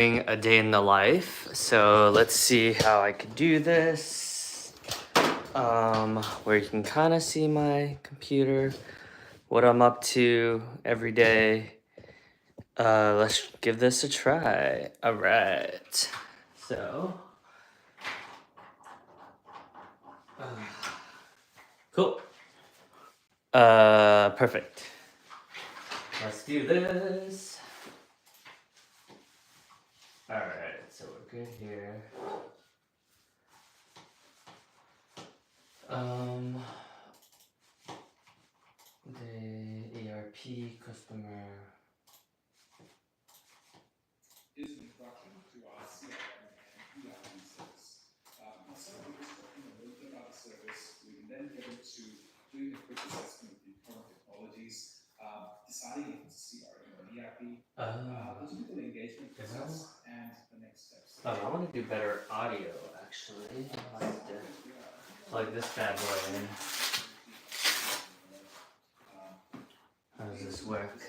A day in the life. So let's see how I could do this. Where you can kind of see my computer, what I'm up to every day. Let's give this a try. All right. So, cool. Perfect. Let's do this. All right. So we're good here. The ERP customer. Is an introduction to our CRM and ERP service. I'll start with just talking a little bit about the service. We can then get into doing a quick assessment of the current technologies, deciding if it's a CRM or an ERP, the typical engagement process, and the next steps. I want to do better audio, actually. I like to plug this bad boy in. How does this work?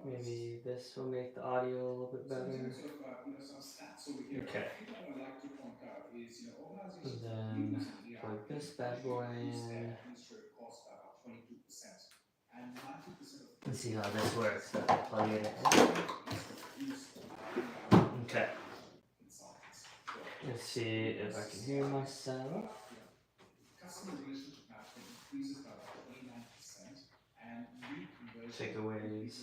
Maybe this will make the audio a little bit better. Okay. And then plug this bad boy in. Let's see how this works. I plug it in. Okay. Let's see if I can hear myself. Takeaways.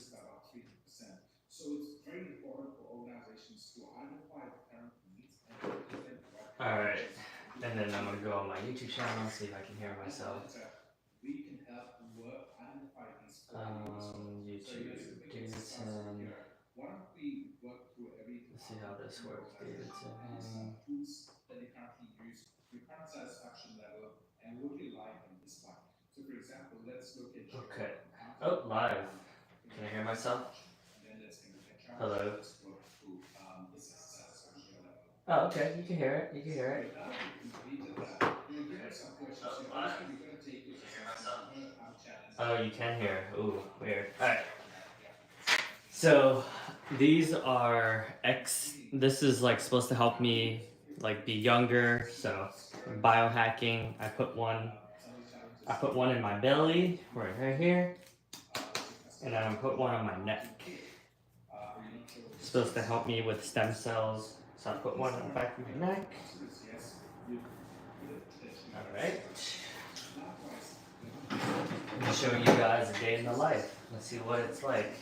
So it's very important for organizations to identify the current needs and Alright. And then I'm gonna go on my YouTube channel and see if I can hear myself. We can help work identify these YouTube, Davidson. Why don't we work through everything? Let's see how this works, Davidson Hang. Tools that you currently use, your current satisfaction level, and what you like and dislike. So for example, let's look at Okay. Oh, live. Can I hear myself? Hello. Oh, okay. You can hear it. You can hear it. Oh, you can hear. Ooh, weird. Alright. So these are this is like supposed to help me like be younger. So biohacking. I put one in my belly, right here. And then I'm gonna put one on my neck. It's supposed to help me with stem cells. So I put one on the back of my neck. Alright. Let me show you guys a day in the life. Let's see what it's like.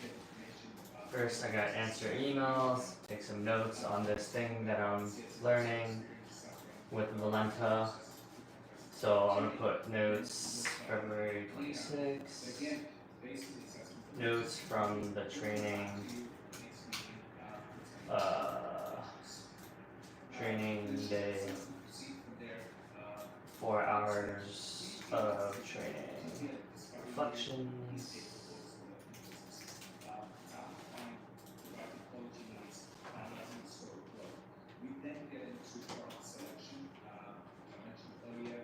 First, I gotta answer emails, take some notes on this thing that I'm learning with Valenta. So I'm gonna put notes February 26th. Notes from the training. Training day. 4 hours of training. Reflections.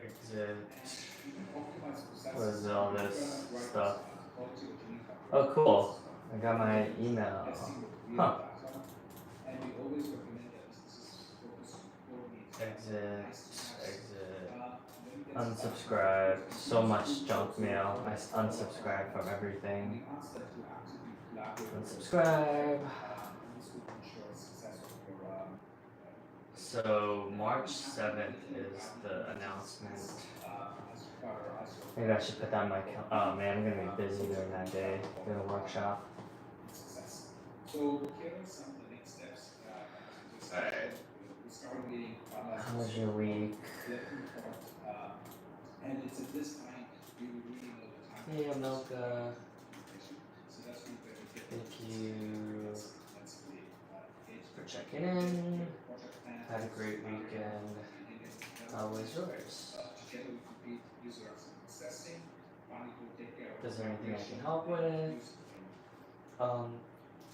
Exit. What is all this stuff? Oh, cool. I got my email. Huh. Exit. Unsubscribe. So much junk mail. I unsubscribe from everything. Unsubscribe. So March 7th is the announcement. Maybe I should put that in my calendar. Oh man, I'm gonna be busy during that day. Doing a workshop. Alright. How was your week? Hey, Amelka. Thank you for checking in. Had a great weekend. How was yours? Is there anything I can help with?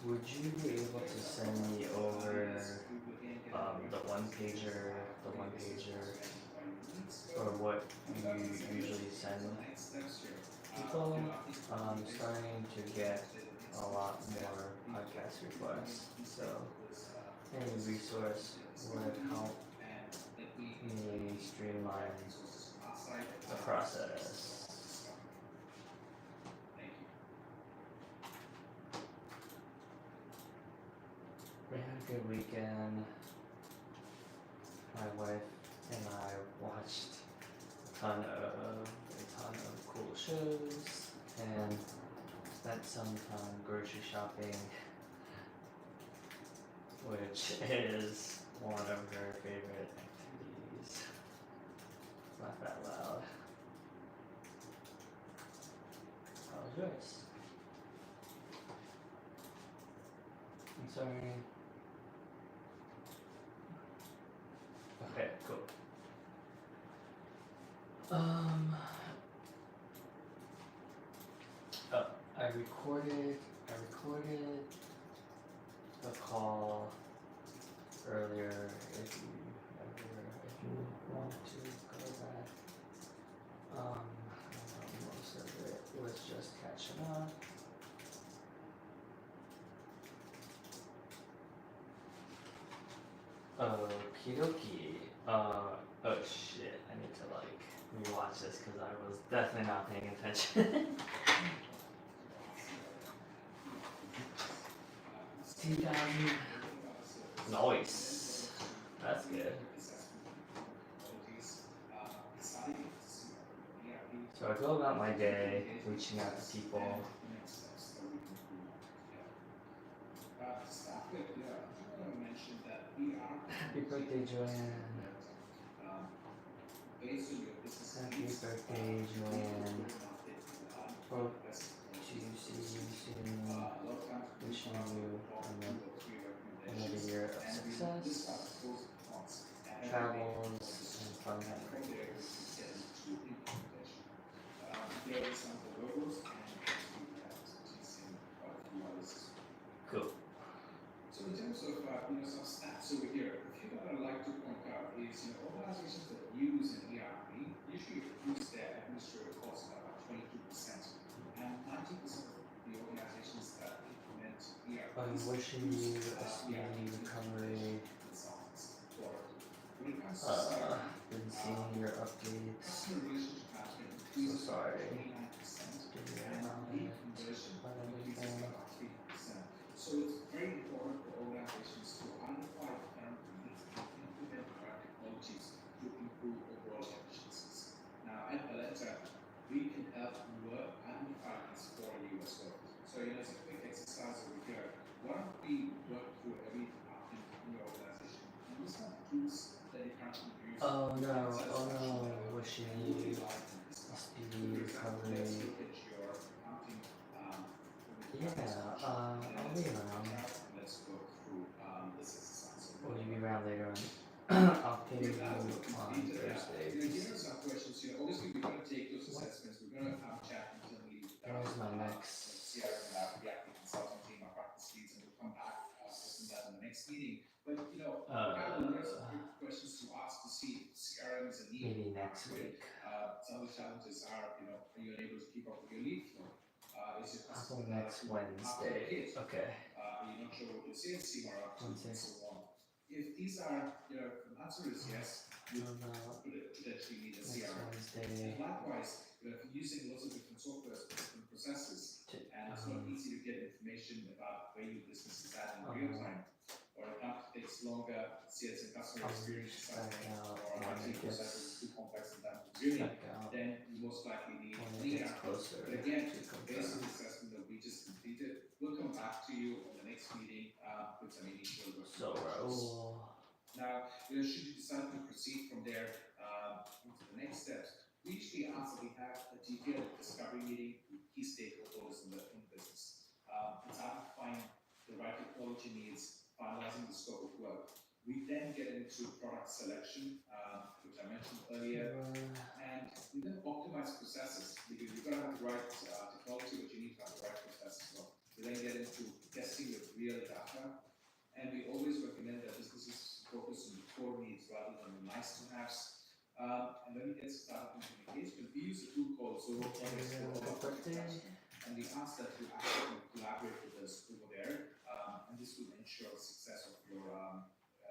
Would you be able to send me over the one pager, or what you usually send people? I'm starting to get a lot more podcast requests, so any resource would help me streamline the process. We had a good weekend. My wife and I watched a ton of cool shows and spent some time grocery shopping, which is one of her favorite activities. Laugh out loud. How was yours? I'm sorry. Okay, cool. I recorded the call earlier. If you want to go back, most of it was just catching up. Okie dokie. Oh shit, I need to like rewatch this because I was definitely not paying attention. 2000. Nice. That's good. So I go about my day reaching out to people. Happy birthday, Joanne. Happy birthday, Joanne. Hope to see you soon. Wishing you another year of success, travels, and fun memories. Cool. So in terms of some stats over here, a few that I'd like to point out is organizations that use an ERP usually reduce their administrative costs by about 22%, and 90% of the organizations that implement ERP. I'm wishing you a speedy recovery. Been seeing your updates. So sorry. So it's very important for organizations to identify current needs and implement the right technologies to improve overall efficiencies. Now at Valetta, we can help you identify these for you as well. So as a quick exercise over here, why don't we work through every department in your organization and list out tools that you currently use. Oh no, wishing you a speedy recovery. Yeah, I'll be around. Let's go through this exercise. Will you be around later on? I'll pay you on Thursday. Here are some questions here. Obviously, we're going to take those assessments. We're going to have a chat internally. Where's my next? The consulting team, our practice leads, and we'll come back discussing that in the next meeting. But there's some quick questions to ask to see if CRM is a need. Maybe next week. Some of the challenges are, are you unable to keep up with your lead flow? Is your How customer about next Wednesday? Okay. Are you not sure what your sales team are up to, and so on? If these are, the answer is yes, you potentially need a CRM. Wednesday. Likewise, if you're using lots of different software, different processes, and it's not easy to get information about where your business is at in real time, or it takes longer, sales and customer experience, or IT processes too complex and time consuming, then you most likely need an ERP. But again, based on the assessment that we just completed, we'll come back to you on the next meeting with some initial recommendations. Now, should you decide to proceed from there into the next steps, we usually ask that we have a detailed discovery meeting with key stakeholders in the business. It's identifying the right technology needs, finalizing the scope of work. We then get into product selection, which I mentioned earlier, and we then optimize processes because you've got to have the right technology, but you need to have the right processes. So we then get into testing with real data, and we always recommend that businesses focus on the core needs rather than the nice to haves. And then we get started into engagement. We use a tool called Zoro Projects for all our projects, and we ask that you actively collaborate with us over there, and this will ensure the success of your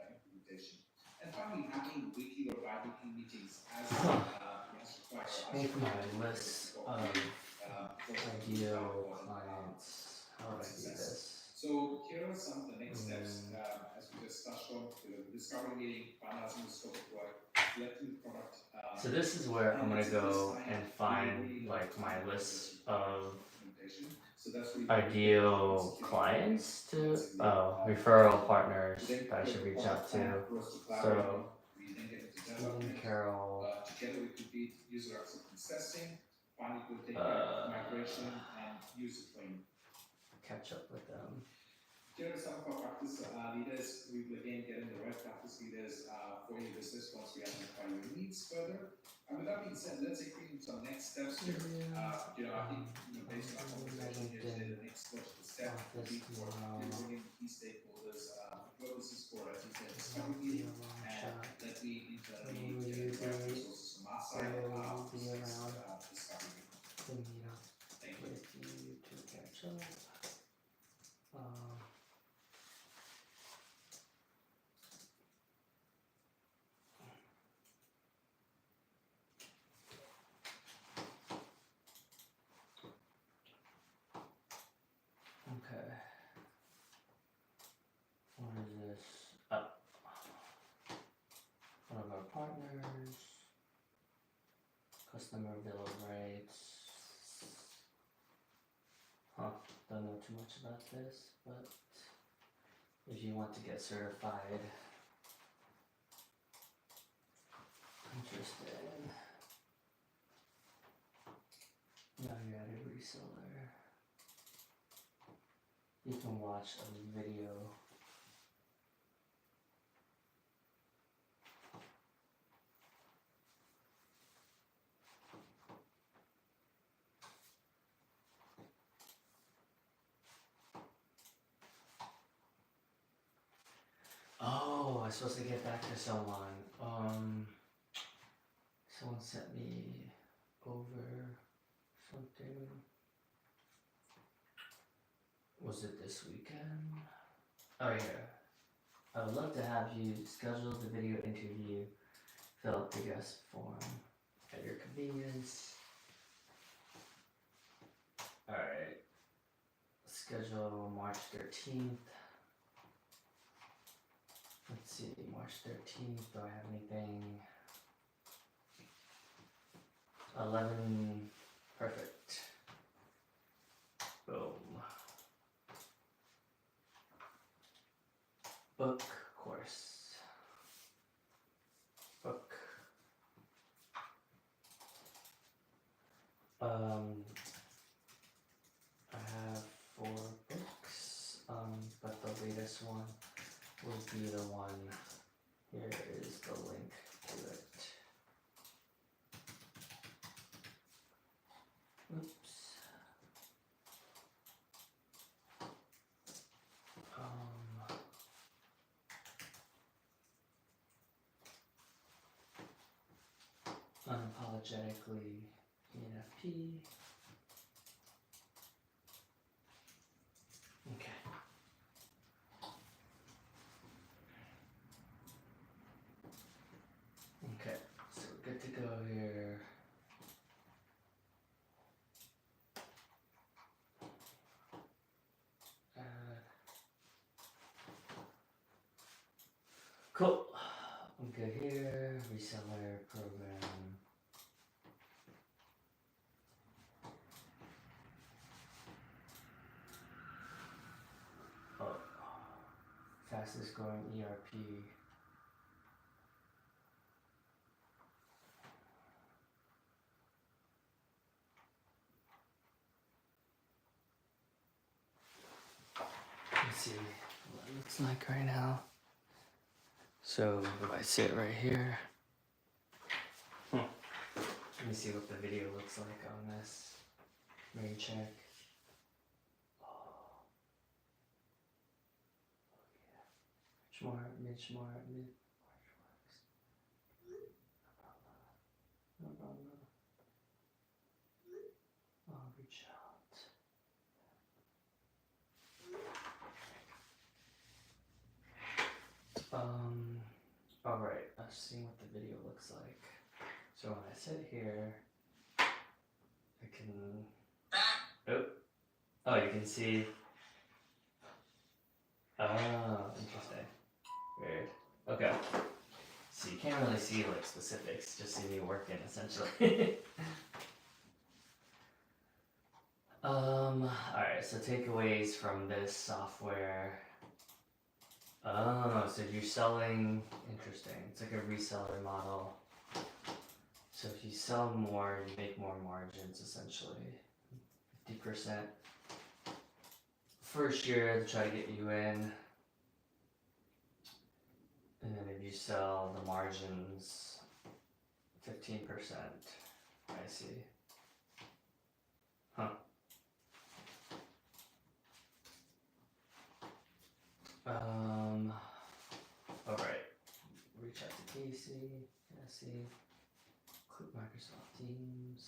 implementation. And finally, having weekly or bi-weekly meetings as required. Make my list of ideal clients. How would I do this? So here are some of the next steps, as we just touched on, the discovery meeting, finalizing the scope of work, selecting the product. So this is where I'm gonna go and find like my list of ideal clients to referral partners that I should reach out to. So Carol, together we complete user acceptance testing, finally we'll take migration and user training. Catch up with them. Here are some of our practice leaders. We will again get in the right practice leaders for your business once we identify your needs further. And with that being said, let's agree on some next steps here. I think based on our conversation here today, the next logical step will be for bringing key stakeholders. The purpose is for, as you said, discovery meeting, and let me internally get the right resources from our side discovery meeting. Thank you. With you to catch up. Okay. What is this? One of our partners. Customer bill of rights. Don't know too much about this, but if you want to get certified, interested. Value-added reseller. You can watch a video. Oh, I was supposed to get back to someone. Someone sent me over something. Was it this weekend? Oh yeah. I would love to have you schedule the video interview, fill out the guest form at your convenience. Alright. Schedule March 13th. Let's see, March 13th, do I have anything? 11, perfect. Boom. Book course. Book. I have 4 books, but the latest one will be the one. Here is the link to it. Oops. Unapologetically ENFP. Okay. Okay, so good to go here. Cool. I'm good here. Reseller program. Oh, fastest growing ERP. Let's see what it looks like right now. So if I sit right here, let me see what the video looks like on this. Maybe check. Mitch more, mid. No problem. I'll reach out. Alright, let's see what the video looks like. So when I sit here, I can. Oh, you can see. Oh, interesting. Weird. Okay. So you can't really see like specifics, just see me working essentially. Alright, so takeaways from this software. Oh, so you're selling, interesting. It's like a reseller model. So if you sell more, you make more margins essentially. 50%. First year to try to get you in. And then if you sell the margins, 15%. I see. Huh. Alright. Reach out to Casey. Click Microsoft Teams.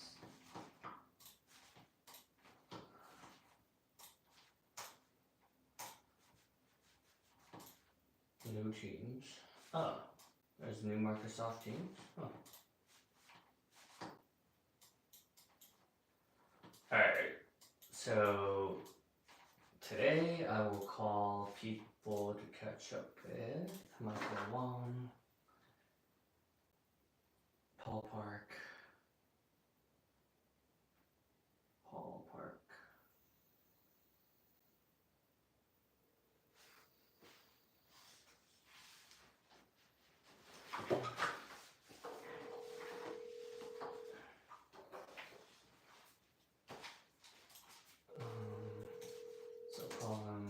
New Teams. Oh, there's new Microsoft Teams. Oh. Alright, so today I will call people to catch up with Michael Wong, Paul Park. So call him.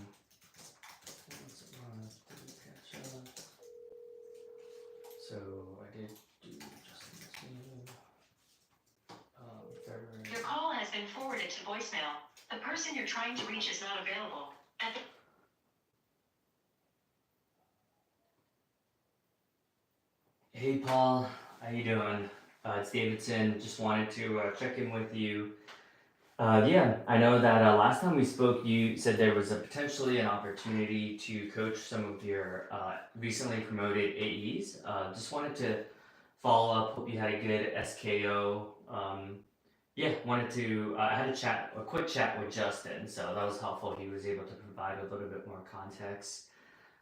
Catch up. So I did do Justin's name. February. Your call has been forwarded to voicemail. The person you're trying to reach is not available. Hey Paul, how you doing? It's Davidson. Just wanted to check in with you. Yeah, I know that last time we spoke, you said there was a potentially an opportunity to coach some of your recently promoted AEs. Just wanted to follow up. Hope you had a good SKO. Yeah, wanted to. I had a quick chat with Justin, so that was helpful. He was able to provide a little bit more context.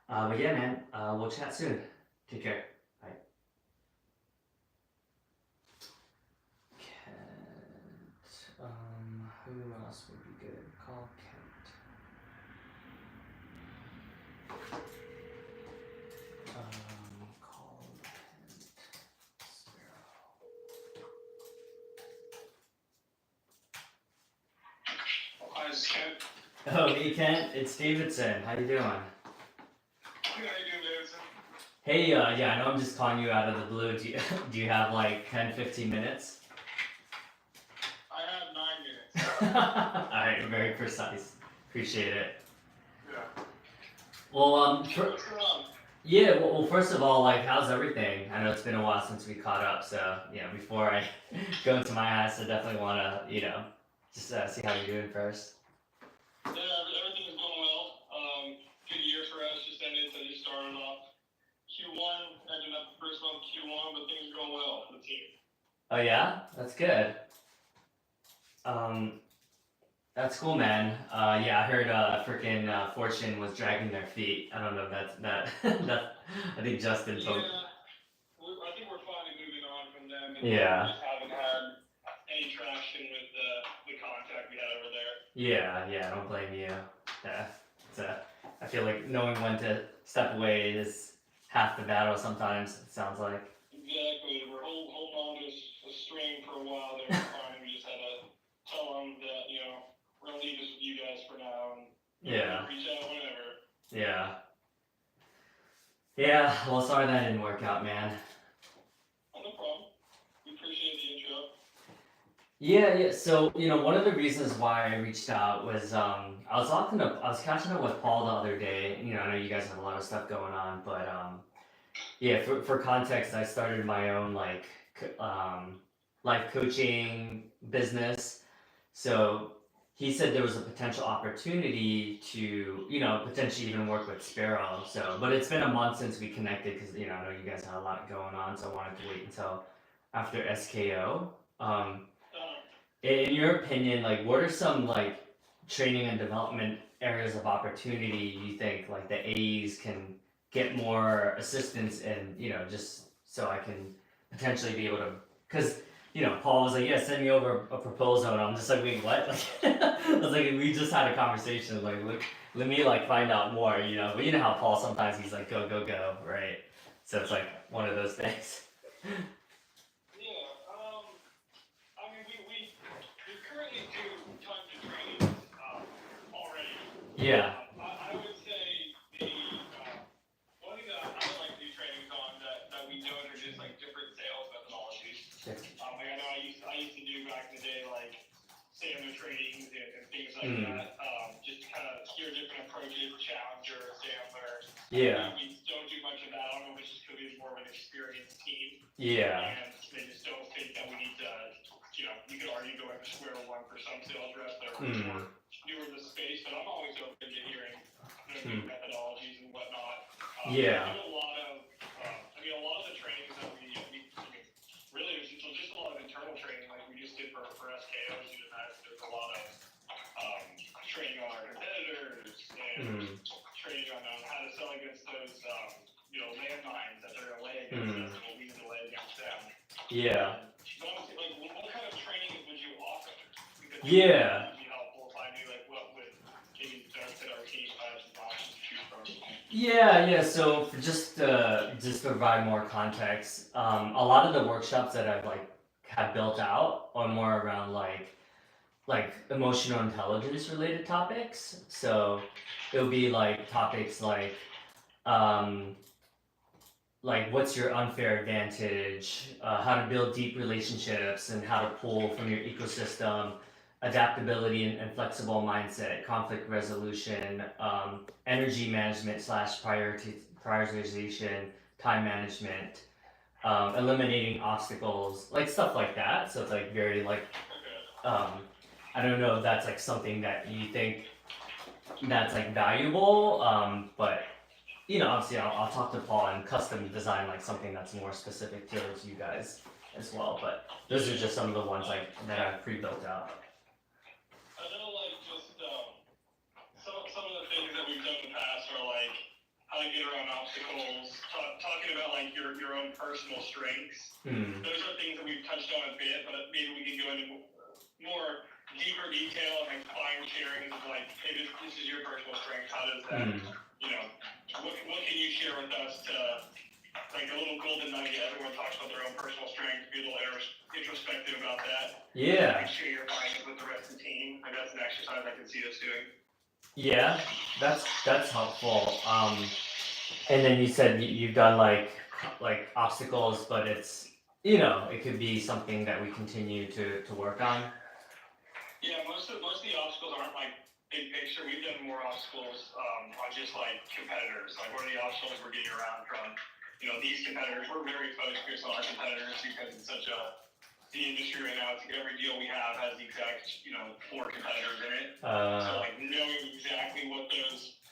But yeah, man, we'll chat soon. Take care. Bye. Kent. Who else would be good? Call Kent. Call Kent. Sparrow. Hi, this is Kent. Oh, hey Kent, it's Davidson. How you doing? How you doing, Davidson? Hey, yeah, I know I'm just calling you out of the blue. Do you have like 10, 15 minutes? I have 9 minutes. Alright, very precise. Appreciate it. Yeah. Well, What's going on? yeah, well, first of all, like, how's everything? I know it's been a while since we caught up, so, before I go into my house, I definitely want to, just see how you're doing first. Yeah, everything is going well. Good year for us. Just ended, so just started off Q1, ended up the first month Q1, but things are going well for the team. Oh, yeah? That's good. That's cool, man. Yeah, I heard freaking Fortune was dragging their feet. I don't know if that I think Justin told. Yeah, I think we're finally moving on from them. And Yeah. we just haven't had any traction with the contact we had over there. Yeah, I don't blame you. Yeah, I feel like knowing when to step away is half the battle sometimes, it sounds like. Exactly. We're holding on to a string for a while there. Finally, we just had to tell them that, we're going to leave this with you guys for now. And Yeah. reach out whenever. Yeah. Yeah, well, sorry that didn't work out, man. Oh, no problem. We appreciate the intro. Yeah. So one of the reasons why I reached out was I was catching up with Paul the other day. I know you guys have a lot of stuff going on, but yeah, for context, I started my own life coaching business. So he said there was a potential opportunity to potentially even work with Sparrow. So, but it's been a month since we connected because I know you guys had a lot going on, so I wanted to wait until after SKO. In your opinion, like, what are some like training and development areas of opportunity you think like the A's can get more assistance in? Just so I can potentially be able to, because Paul was like, yeah, send me over a proposal, and I'm just like, wait, what? Like, I was like, we just had a conversation, like, let me like find out more, But you know how Paul sometimes he's like, go, go, go, right? So it's like one of those things. Yeah, I mean, we currently do tons of trainings already. Yeah. I would say one thing that I would like to do trainings on that we don't are just like different sales methodologies. Like I know I used to do back in the day like sailor trainings and things like that. Just to kind of hear different approaches, challenger, sailor. Yeah. We don't do much of that. I don't know if it's just because we're more of an experienced team. Yeah. And they just don't think that we need to, you could argue go back to square one for some sales reps that are more newer in the space, but I'm always open to hearing new methodologies and whatnot. Yeah. We do a lot of, a lot of the trainings that we really, there's just a lot of internal training like we just did for SKOs. There's a lot of training on our competitors and training on how to sell against those, landmines that they're going to lay against us and what we need to lay against them. Yeah. Honestly, like, what kind of training would you offer? Because Yeah. it would be helpful if I knew, like, what would maybe benefit our team if I had some options to choose from. Yeah. So for just to provide more context, a lot of the workshops that I've have built out are more around like emotional intelligence related topics. So it'll be like topics like what's your unfair advantage, how to build deep relationships and how to pull from your ecosystem, adaptability and flexible mindset, conflict resolution, energy management slash prioritization, time management, eliminating obstacles, like stuff like that. So it's like very I don't know if that's like something that you think that's like valuable, but obviously I'll talk to Paul and custom design like something that's more specific to you guys as well. But those are just some of the ones like that I've pre-built out. I know, like, just some of the things that we've done in the past are like how to get around obstacles, talking about like your own personal strengths. Those are things that we've touched on a bit, but maybe we can go into more deeper detail and like fine sharing of like, hey, this is your personal strength. How does that, what can you share with us to like a little golden nugget? Everyone talks about their own personal strength. Be a little introspective about that. Yeah. Like share your findings with the rest of the team. Like that's an exercise I can see us doing. Yeah, that's helpful. And then you said you've done like obstacles, but it's it could be something that we continue to work on. Yeah, most of the obstacles aren't like big picture. We've done more obstacles on just like competitors. Like what are the obstacles we're getting around from these competitors? We're very focused on our competitors because it's such the industry right now. It's like every deal we have has the exact 4 competitors in it. So like knowing exactly what those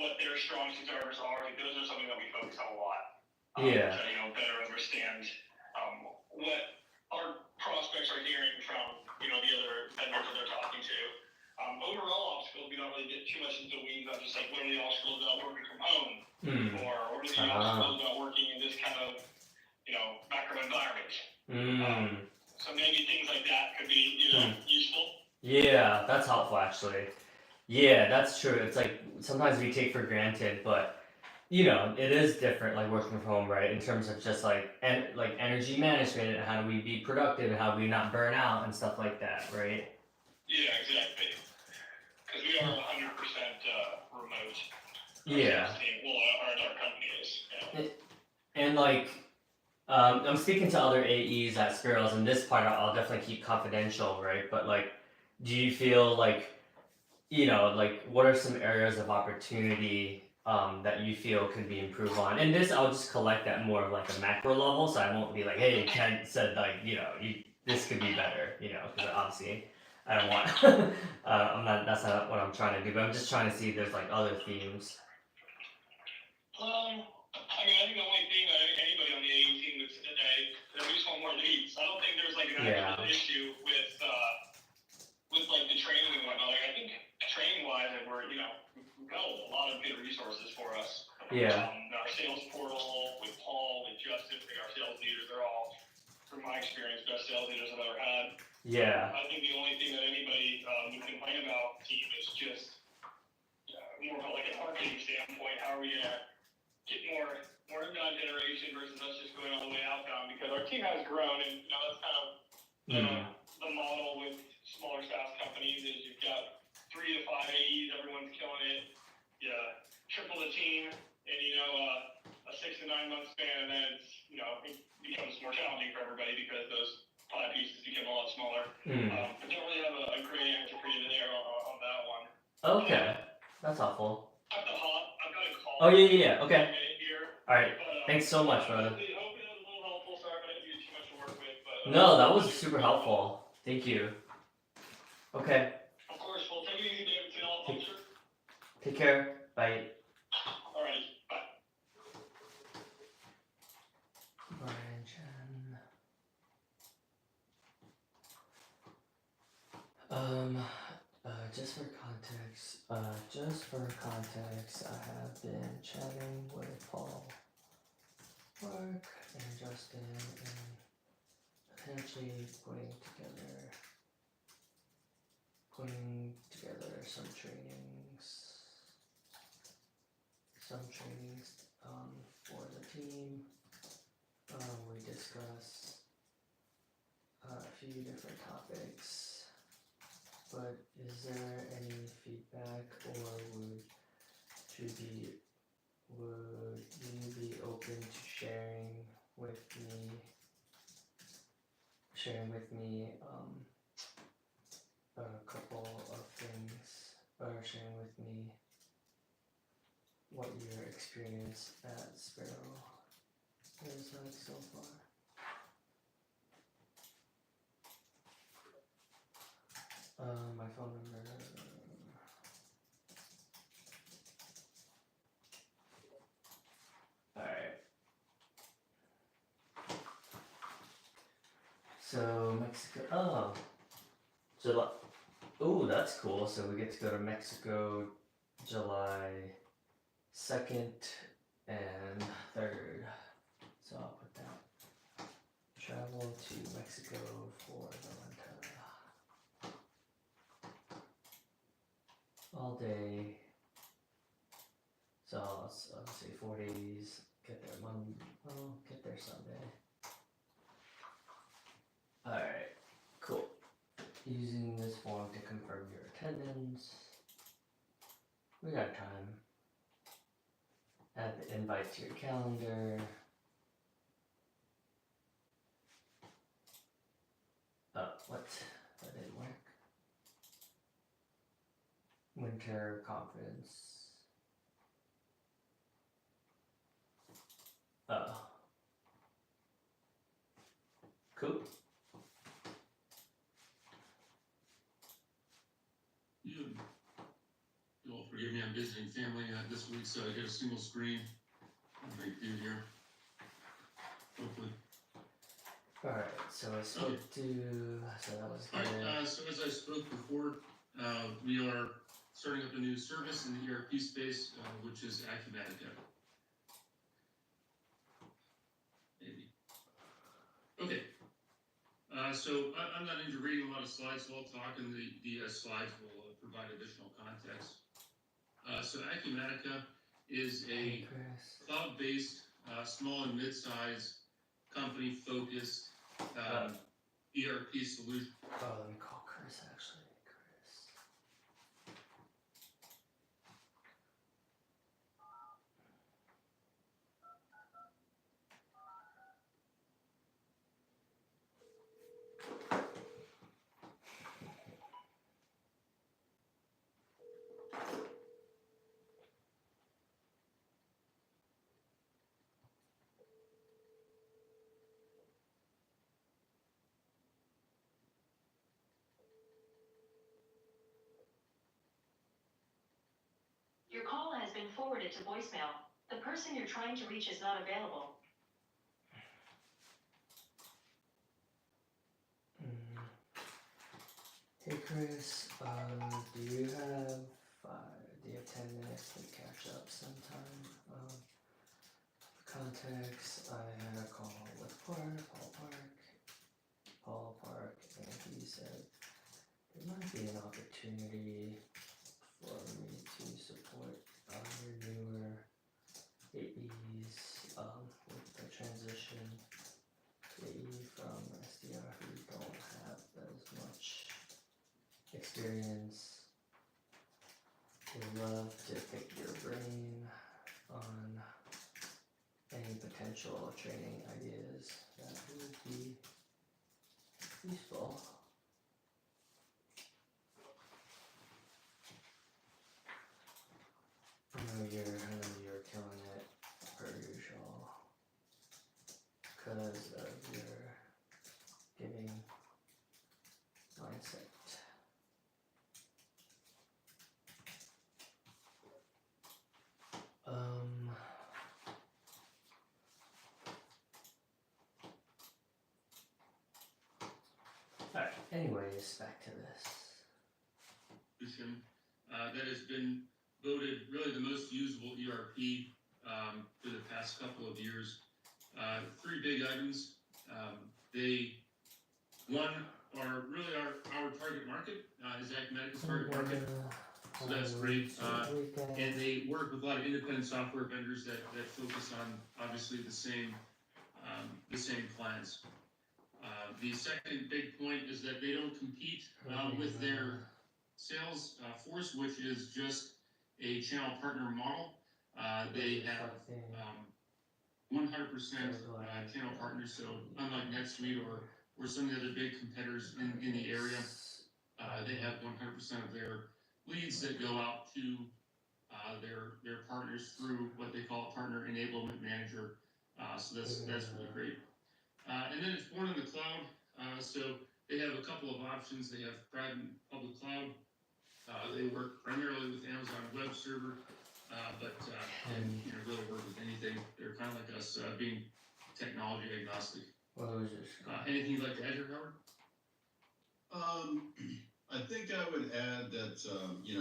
what their strong suit drivers are, like those are something that we focus on a lot. Yeah. To better understand what our prospects are hearing from the other vendors that they're talking to. Overall obstacles, we don't really get too much into the weeds on just like what are the obstacles about working from home, or what are the obstacles about working in this kind of macro environment. So maybe things like that could be useful. Yeah, that's helpful actually. Yeah, that's true. It's like sometimes we take for granted, but it is different like working from home, right? In terms of just like energy management and how do we be productive and how do we not burn out and stuff like that, right? Yeah, exactly. Because we are 100% remote. Yeah. Well, our like, I'm speaking to other AEs at Sparrows, and this part I'll definitely keep confidential, right? But like, do you feel like, like, what are some areas of opportunity that you feel could be improved on? And this, I'll just collect at more of like a macro level, so I won't be like, hey, Ken said like, this could be better, because obviously I don't want, that's not what I'm trying to do, but I'm just trying to see if there's like other themes. I mean, I think the only thing that anybody on the AE team would say today is we just want more leads. I don't think there's like an actual issue with like the training and whatnot. Like I think training wise, we've got a lot of good resources for us. Yeah. Our sales portal with Paul, with Justin, our sales leaders, they're all, from my experience, best sales leaders I've ever had. Yeah. I think the only thing that anybody would complain about team is just more of like a marketing standpoint. How are we gonna get more inbound generation versus us just going all the way outbound? Because our team has grown, and that's kind of the model with smaller SaaS companies is you've got 3 to 5 AEs, everyone's killing it. Yeah, triple the team, and a 6 to 9 month span, and then it becomes more challenging for everybody because those pie pieces become a lot smaller. But don't really have a great answer for you there on that one. Okay, that's helpful. I've got a call. Oh yeah. Okay. Here. All right. Thanks so much, brother. Hopefully that was a little helpful. Sorry if I didn't give you too much to work with, but No, that was super helpful. Thank you. Okay. Of course. Well, take it easy, Davidson. I'm sure. Take care. Bye. Alrighty. Bye. Brian Chen. Just for context, I have been chatting with Paul, Mark, and Justin, and potentially putting together some trainings for the team. We discuss a few different topics, but is there any feedback, or would you be open to sharing with me a couple of things, or sharing with me what your experience at Sparrow is like so far? My phone number. Alright. So Mexico. July. Oh, that's cool. So we get to go to Mexico July 2nd and 3rd. So I'll put that. Travel to Mexico for the Lenta. All day. So I'll say 4 days. Get there Sunday. Alright, cool. Using this form to confirm your attendance. We got time. Add the invite to your calendar. Oh, what? That didn't work. Winter conference. Oh. Cool. You'll forgive me, I'm visiting family this week, so I get a single screen. I'll make it here. Hopefully. Alright, so I spoke to, so that was good. Alright, so as I spoke before, we are starting up a new service in the ERP space, which is Acumatica. Maybe. Okay. So I'm not into reading a lot of slides, so I'll talk, and the slides will provide additional context. So Acumatica is a cloud-based, small and mid-size company focused ERP solution. Oh, let me call Chris actually. Your call has been forwarded to voicemail. The person you're trying to reach is not available. Hey Chris, do you have 10 minutes to catch up sometime? Context, I had a call with Paul Park, and he said there might be an opportunity for me to support your newer AEs with the transition to AE from SDR who don't have as much experience. Would love to pick your brain on any potential training ideas that would be useful. I know you're killing it per usual because of your giving mindset. Alright, anyways, back to this. That has been voted really the most usable ERP for the past couple of years. Three big items. One are really our target market, is Acumatica's target market. So that's great. And they work with a lot of independent software vendors that focus on obviously the same clients. The second big point is that they don't compete with their sales force, which is just a channel partner model. They have 100% channel partners. So unlike NetSuite or some of the other big competitors in the area, they have 100% of their leads that go out to their partners through what they call a partner enablement manager. So that's really great. And then it's born in the cloud. So they have a couple of options. They have private and public cloud. They work primarily with Amazon Web Server, but and really work with anything. They're kind of like us, being technology agnostic. Anything you'd like to add here, Howard? I think I would add that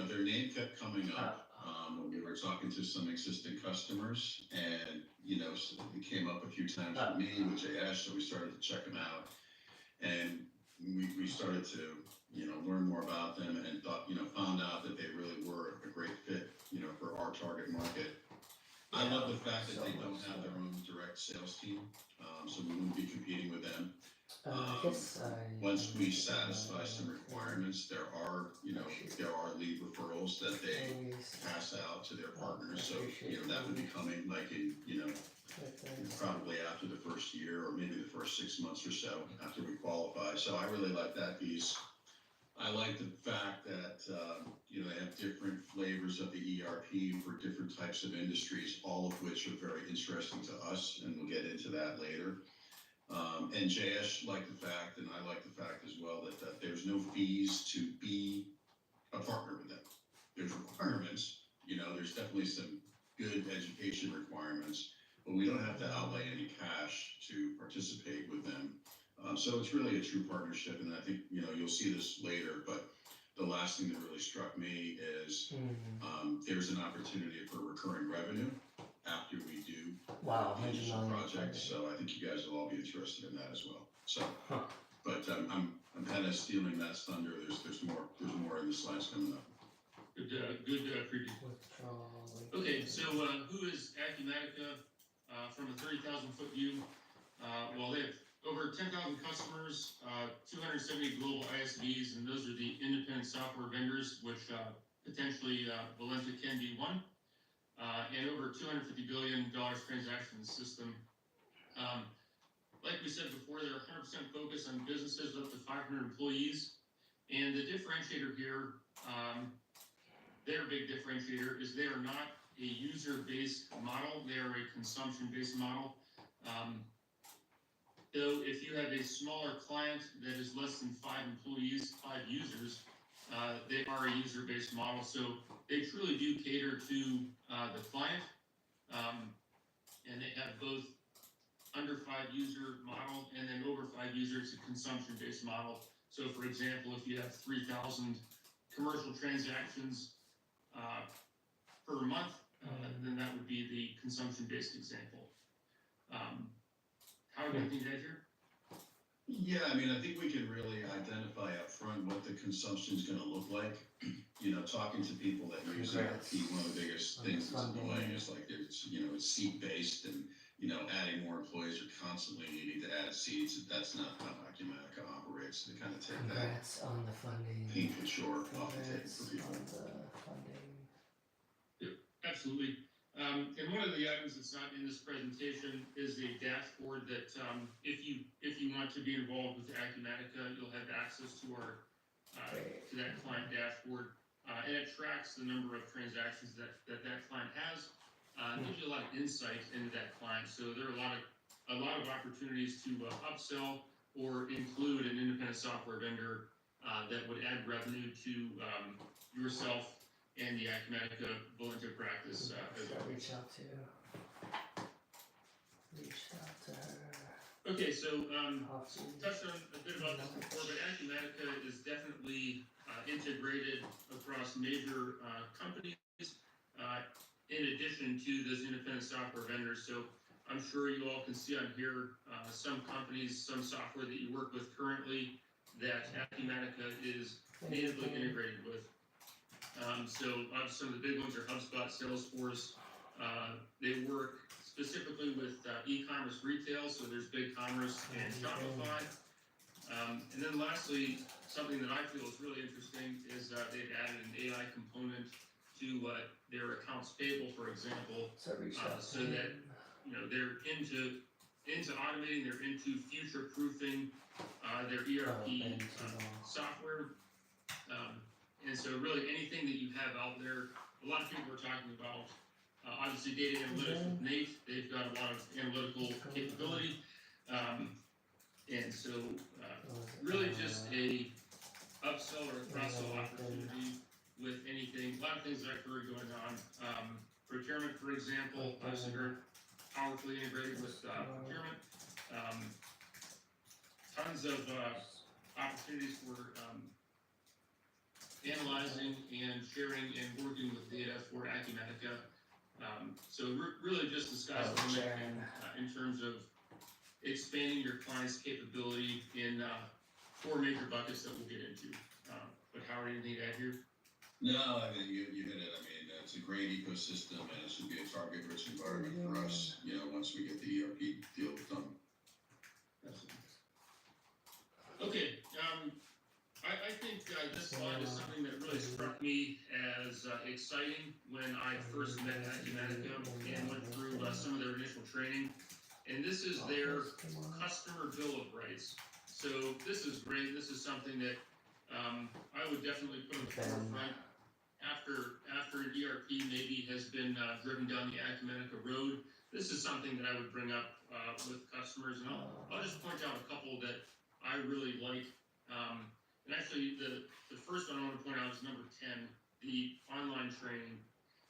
their name kept coming up when we were talking to some existing customers, and it came up a few times with me with JS, so we started to check them out, and we started to learn more about them, and found out that they really were a great fit for our target market. I love the fact that they don't have their own direct sales team, so we wouldn't be competing with them. Once we satisfy some requirements, there are lead referrals that they pass out to their partners. So that would be coming like in probably after the first year or maybe the first 6 months or so after we qualify. So I really like that piece. I like the fact that they have different flavors of the ERP for different types of industries, all of which are very interesting to us, and we'll get into that later. And JS liked the fact, and I like the fact as well, that there's no fees to be a partner with them. There's requirements, there's definitely some good education requirements, but we don't have to outlay any cash to participate with them. So it's really a true partnership, and I think, you'll see this later, but the last thing that really struck me is there's an opportunity for recurring revenue after we do the initial project. So I think you guys will all be interested in that as well. So, but I'm kind of stealing that thunder. There's more in the slides coming up. Good preview. Okay, so who is Acumatica from a 30,000-foot view? Well, they have over 10,000 customers, 270 global ISVs, and those are the independent software vendors, which potentially Valenta can be one. And over $250 billion transaction system. Like we said before, they're 100% focused on businesses up to 500 employees. And the differentiator here, their big differentiator, is they are not a user-based model. They are a consumption-based model. So if you have a smaller client that is less than 5 employees, 5 users, They are a user-based model, so they truly do cater to the client, and they have both under 5 user model and then over 5 users a consumption-based model. So, for example, if you have 3,000 commercial transactions per month, then that would be the consumption-based example. How do you think that here? Yeah, I mean, I think we can really identify up front what the consumption is going to look like. You know, talking to people that use ERP, one of the biggest things that's annoying is like it's, you know, it's seat based, and you know, adding more employees are constantly needing to add seats. That's not how Acumatica operates. They kind of take that Congrats on the funding. painful chore off the table Congrats for people. on the funding. Absolutely. And one of the items that's not in this presentation is a dashboard that if you want to be involved with Acumatica, you'll have access to our to that client dashboard, and it tracks the number of transactions that client has. It gives you a lot of insight into that client. So there are a lot of opportunities to upsell or include an independent software vendor that would add revenue to yourself and the Acumatica volunteer practice as well. Reach out to her. Okay, so touched on a bit about this before, but Acumatica is definitely integrated across major companies in addition to those independent software vendors. So I'm sure you all can see on here some companies, some software that you work with currently that Acumatica is natively integrated with. So some of the big ones are HubSpot, Salesforce. They work specifically with e-commerce retail, so there's BigCommerce and Shopify. And then lastly, something that I feel is really interesting is they've added an AI component to their accounts payable, for example, so that they're into automating, they're into future-proofing their ERP software. And so really anything that you have out there, a lot of people are talking about, obviously data analytics with Nate, they've got a lot of analytical capability. And so really just a upsell or a cross-sell opportunity with anything, a lot of things that I've heard going on. Procurement, for example, obviously very powerfully integrated with procurement. Tons of opportunities for analyzing and sharing and working with data for Acumatica. So really just the sky's the limit in terms of expanding your client's capability in 4 major buckets that we'll get into. But Howard, anything to add here? No, I mean, you hit it. I mean, it's a great ecosystem, and it should be a target-rich environment for us, you know, once we get the ERP deal done. Okay, I think this slide is something that really struck me as exciting when I first met Acumatica and went through some of their initial training. And this is their customer bill of rights. So this is great. This is something that I would definitely put on the forefront after an ERP maybe has been driven down the Acumatica road. This is something that I would bring up with customers, and I'll just point out a couple that I really like. And actually, the first one I want to point out is number 10, the online training.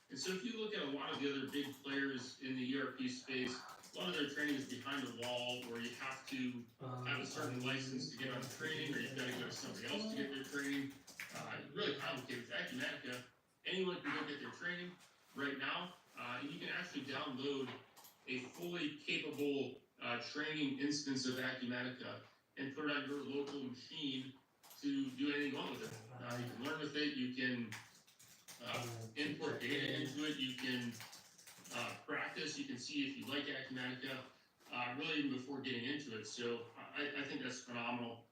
And so if you look at a lot of the other big players in the ERP space, a lot of their training is behind a wall, or you have to have a certain license to get on the training, or you've got to go to somebody else to get their training. Really complicated. With Acumatica, anyone can go get their training right now, and you can actually download a fully capable training instance of Acumatica and put it on your local machine to do anything you want with it. You can learn with it, you can import data into it, you can practice, you can see if you like Acumatica, really even before getting into it. So I think that's phenomenal.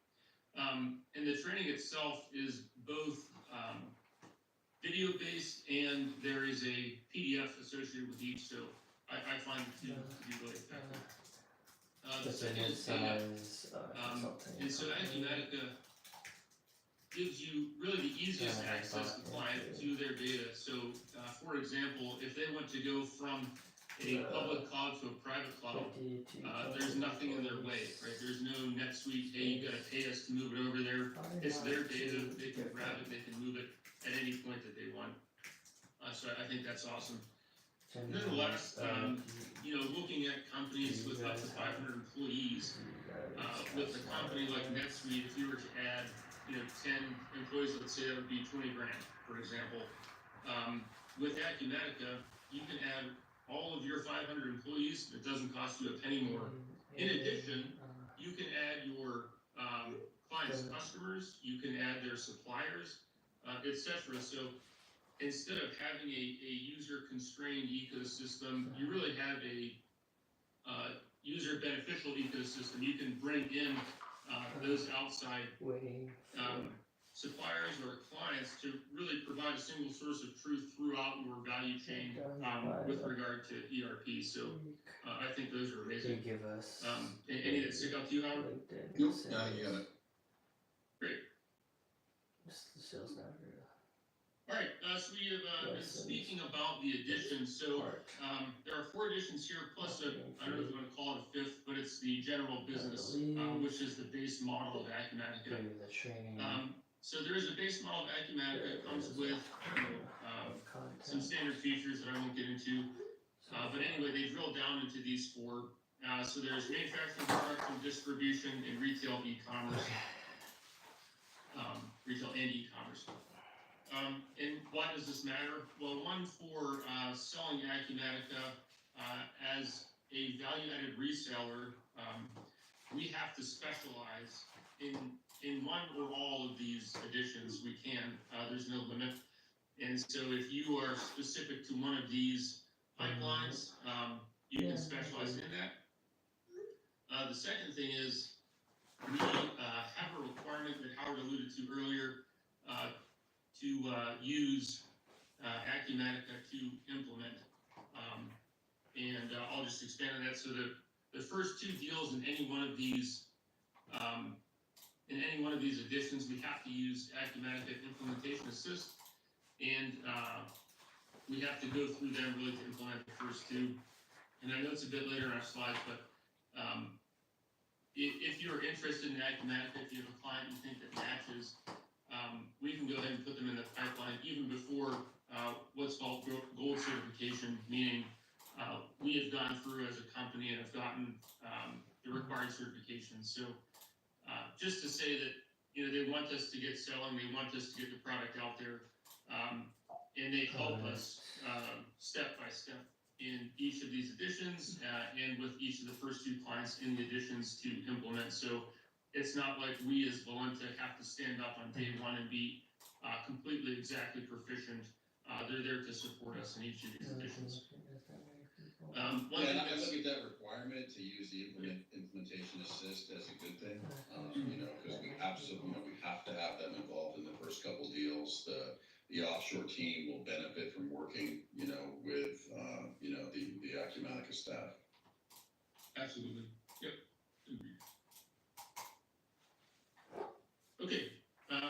And the training itself is both video-based, and there is a PDF associated with each, so I find it to be really effective. The second is data. And so Acumatica gives you really the easiest access to client to their data. So, for example, if they want to go from a public cloud to a private cloud, there's nothing in their way, right? There's no NetSuite, hey, you gotta pay us to move it over there. It's their data, they can grab it, they can move it at any point that they want. So I think that's awesome. And then the last, looking at companies with up to 500 employees, with a company like NetSuite, if you were to add, 10 employees, let's say that would be 20 grand, for example. With Acumatica, you can add all of your 500 employees. It doesn't cost you a penny more. In addition, you can add your clients' customers, you can add their suppliers, etc. So instead of having a user-constrained ecosystem, you really have a user-beneficial ecosystem. You can bring in those outside suppliers or clients to really provide a single source of truth throughout your value chain with regard to ERP. So I think those are amazing. Give us Any that stick out to you, Howard? Nope, you got it. Great. Just the sales navigator. All right, so we have been speaking about the additions. So there are 4 additions here, plus I don't know if you want to call it a 5th, but it's the general business, which is the base model of Acumatica. The training. So there is a base model of Acumatica. It comes with some standard features that I won't get into. But anyway, they drill down into these 4. So there's manufacturing, production, distribution, and retail e-commerce. Retail and e-commerce. And why does this matter? Well, one, for selling Acumatica as a value-added reseller, we have to specialize in one or all of these additions. We can. There's no limit. And so if you are specific to one of these pipelines, you can specialize in that. The second thing is we have a requirement that Howard alluded to earlier to use Acumatica to implement. And I'll just expand on that. So the first 2 deals in any one of these additions, we have to use Acumatica Implementation Assist, and we have to go through them really to implement the first 2. And I know it's a bit later in our slides, but if you're interested in Acumatica, if you have a client you think that matches, we can go ahead and put them in the pipeline even before what's called gold certification, meaning we have gone through as a company and have gotten the required certifications. So just to say that, they want us to get selling, they want us to get the product out there, and they help us step by step in each of these additions and with each of the first 2 clients in the additions to implement. So it's not like we as Volenta have to stand up on day 1 and be completely exactly proficient. They're there to support us in each of these additions. I look at that requirement to use the implementation assist as a good thing, because we absolutely, we have to have them involved in the first couple deals. The offshore team will benefit from working, with, the Acumatica staff. Absolutely. Yep. Okay.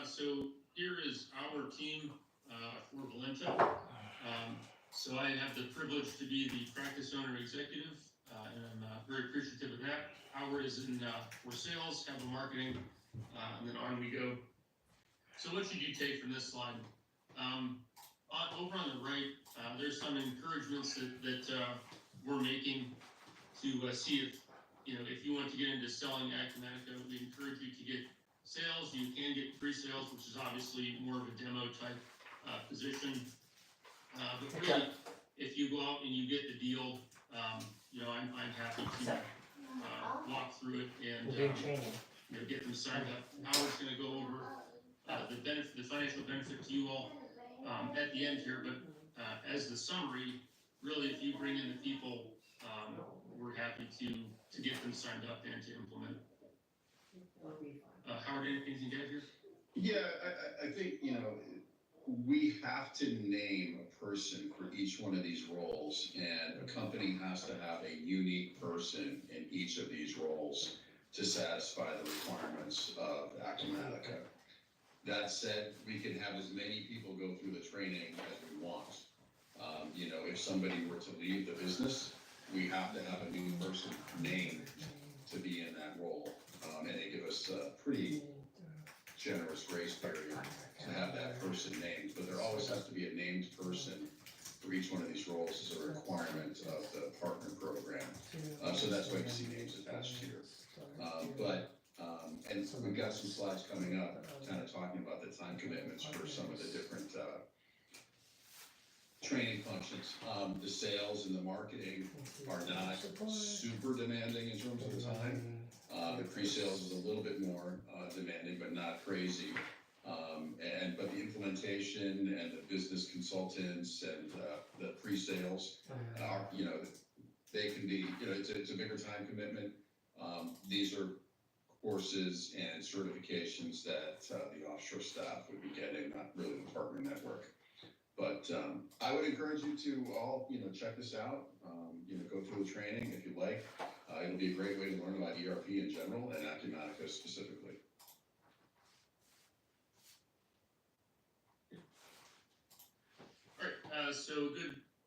So here is our team for Volenta. So I have the privilege to be the practice owner executive, and I'm very appreciative of that. Howard is in for sales, capital marketing, and then on we go. So what should you take from this slide? Over on the right, there's some encouragements that we're making to see if you want to get into selling Acumatica. We encourage you to get sales. You can get pre-sales, which is obviously more of a demo type position. But really, if you go out and you get the deal, I'm happy to walk through it and get them signed up. Howard's going to go over the financial benefit to you all at the end here. But as the summary, really, if you bring in the people, we're happy to get them signed up and to implement. Howard, anything to add here? Yeah, I think, we have to name a person for each one of these roles, and a company has to have a unique person in each of these roles to satisfy the requirements of Acumatica. That said, we can have as many people go through the training as we want. If somebody were to leave the business, we have to have a new person named to be in that role. And they give us a pretty generous grace period to have that person named, but there always has to be a named person for each one of these roles as a requirement of the partner program. So that's why you see names attached here. And we've got some slides coming up, kind of talking about the time commitments for some of the different training functions. The sales and the marketing are not super demanding in terms of the time. The pre-sales is a little bit more demanding, but not crazy. But the implementation and the business consultants and the pre-sales are, they can be, it's a bigger time commitment. These are courses and certifications that the offshore staff would be getting, not really the partner network. But I would encourage you to all, check this out. Go through the training if you like. It'll be a great way to learn about ERP in general and Acumatica specifically. All right, so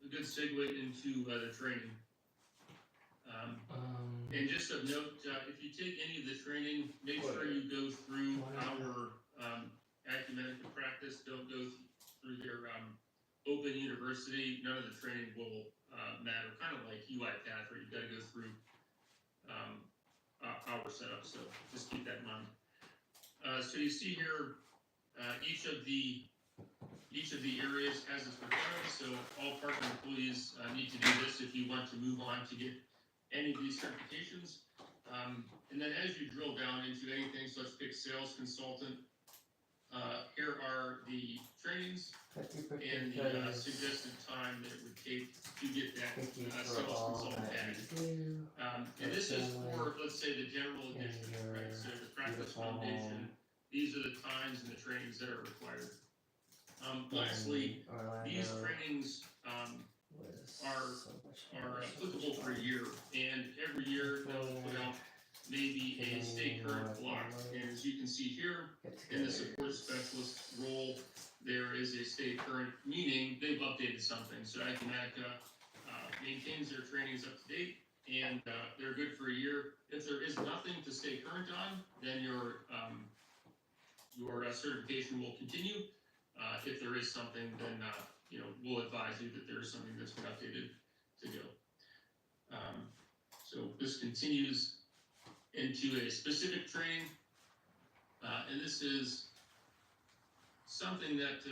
a good segue into the training. And just of note, if you take any of the training, make sure you go through our Acumatica practice. Don't go through their open university. None of the training will matter. Kind of like UiPath, where you've got to go through our setup. So just keep that in mind. So you see here, each of the areas has its requirements. So all partner employees need to do this if you want to move on to get any of these certifications. And then as you drill down into anything, so let's pick sales consultant. Here are the trainings and the suggested time that it would take to get that sales consultant added. And this is for, let's say, the general edition, right? So the practice foundation, these are the times and the trainings that are required. Lastly, these trainings are applicable for a year, and every year they'll put out maybe a stay current block. And as you can see here, in the support specialist role, there is a stay current, meaning they've updated something. So Acumatica maintains their trainings up to date, and they're good for a year. If there is nothing to stay current on, then your certification will continue. If there is something, then we'll advise you that there is something that's been updated to go. So this continues into a specific training, and this is something that,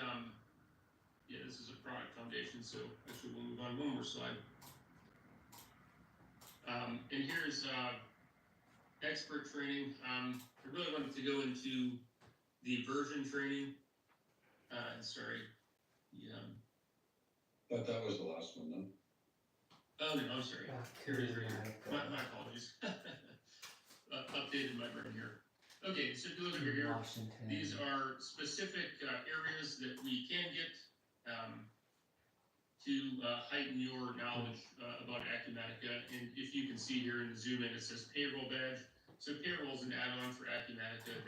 this is a product foundation, so actually we'll move on one more slide. And here's expert training. I really wanted to go into the version training. Sorry. But that was the last one, though. Oh, no, I'm sorry. Here it is right here. My apologies. Updated my brain here. Okay, so if you look over here, these are specific areas that we can get to heighten your knowledge about Acumatica. And if you can see here in the zoom in, it says payroll badge. So payroll is an add-on for Acumatica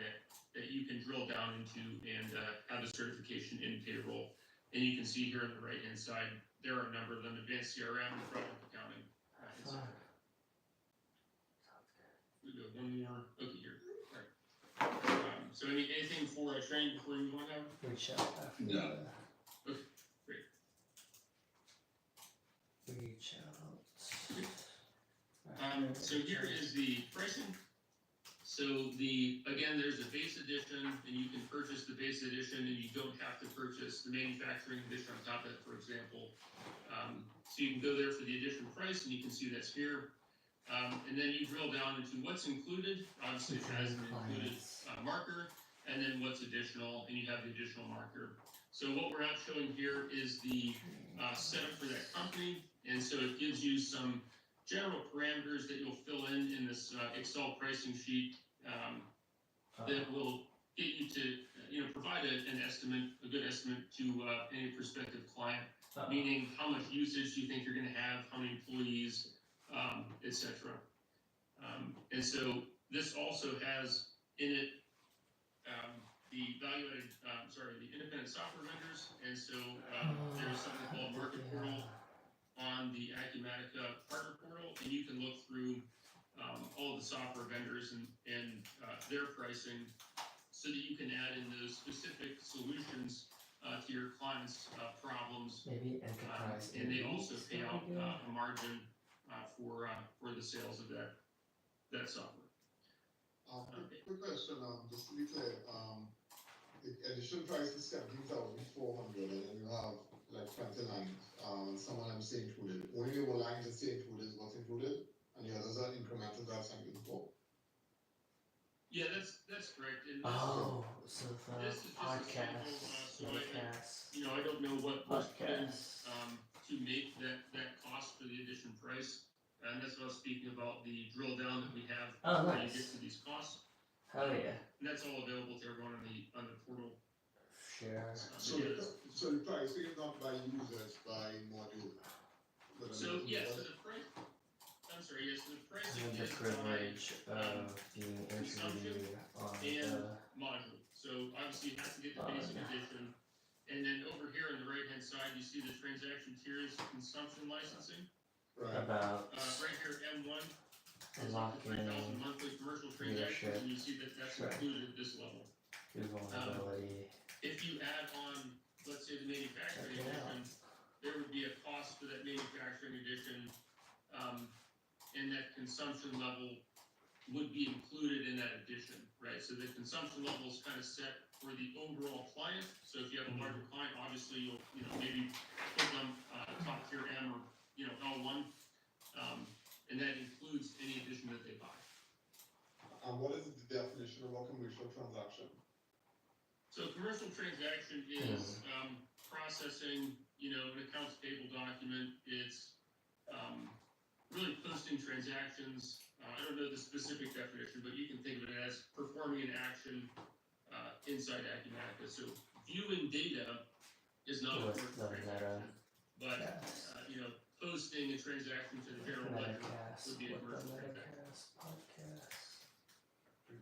that you can drill down into and have a certification in payroll. And you can see here on the right-hand side, there are a number of them: advanced CRM, project accounting, etc. We go one more. Okay, here. All right. So anything for training before we move on now? Reach out after No. Okay, great. Reach out. So here is the pricing. So again, there's a base edition, and you can purchase the base edition, and you don't have to purchase the manufacturing edition on top of it, for example. So you can go there for the additional price, and you can see that's here. And then you drill down into what's included. Obviously, it has an included marker, and then what's additional, and you have the additional marker. So what we're not showing here is the setup for that company, and so it gives you some general parameters that you'll fill in this Excel pricing sheet that will get you to provide an estimate, a good estimate to any prospective client, meaning how much usage you think you're going to have, how many employees, etc. And so this also has in it the value-added, the independent software vendors, and so there's something called Market Portal all the software vendors and their pricing, so that you can add in those specific solutions to your clients' problems. Maybe enterprise. And they also AEs pay out would be good. a margin for the sales of that software. Quick question, just to be clear, the additional price is 17,400, and then you have like 20 lines, some of them say included. Only the lines that say included is what's included, and the others are incremental, that's something for. Yeah, that's correct. And Oh, so this is the just a sample, podcast, so podcasts, I don't know what was put in podcasts. to make that cost for the addition price. And that's what I was speaking about, the drill down that we have Oh, when you nice. get to these costs. Hell yeah. And that's all available to everyone on the portal. Sure. So, so the pricing is not by users, by module. So, yes, so the price, I'm sorry, yes, so the I pricing have the is by privilege of being interviewed on and the. module. So obviously you have to get the basic yeah. edition. And then over here on the right-hand side, you see the transaction tiers consumption licensing. Right, About Right here, M1 is up to unlocking 3,000 monthly commercial transactions, and you see that that's Right. included at this level. vulnerability. If you add on, let's say, the manufacturing Check it out. edition, there would be a cost for that manufacturing edition, and that consumption level would be included in that edition, right? So the consumption level is kind of set for the overall client. So if you have a larger client, obviously you'll, maybe put them top tier M or, L1, and that includes any edition that they buy. and what is the definition of a commercial transaction? So a commercial transaction is processing, an accounts payable document. It's really posting transactions. I don't know the specific definition, but you can think of it as performing an action inside Acumatica. So viewing data is not a With commercial the transaction, but Yes. Posting a transaction to the general ledger Metacast. would be a With the commercial transaction. Metacast podcast. Okay,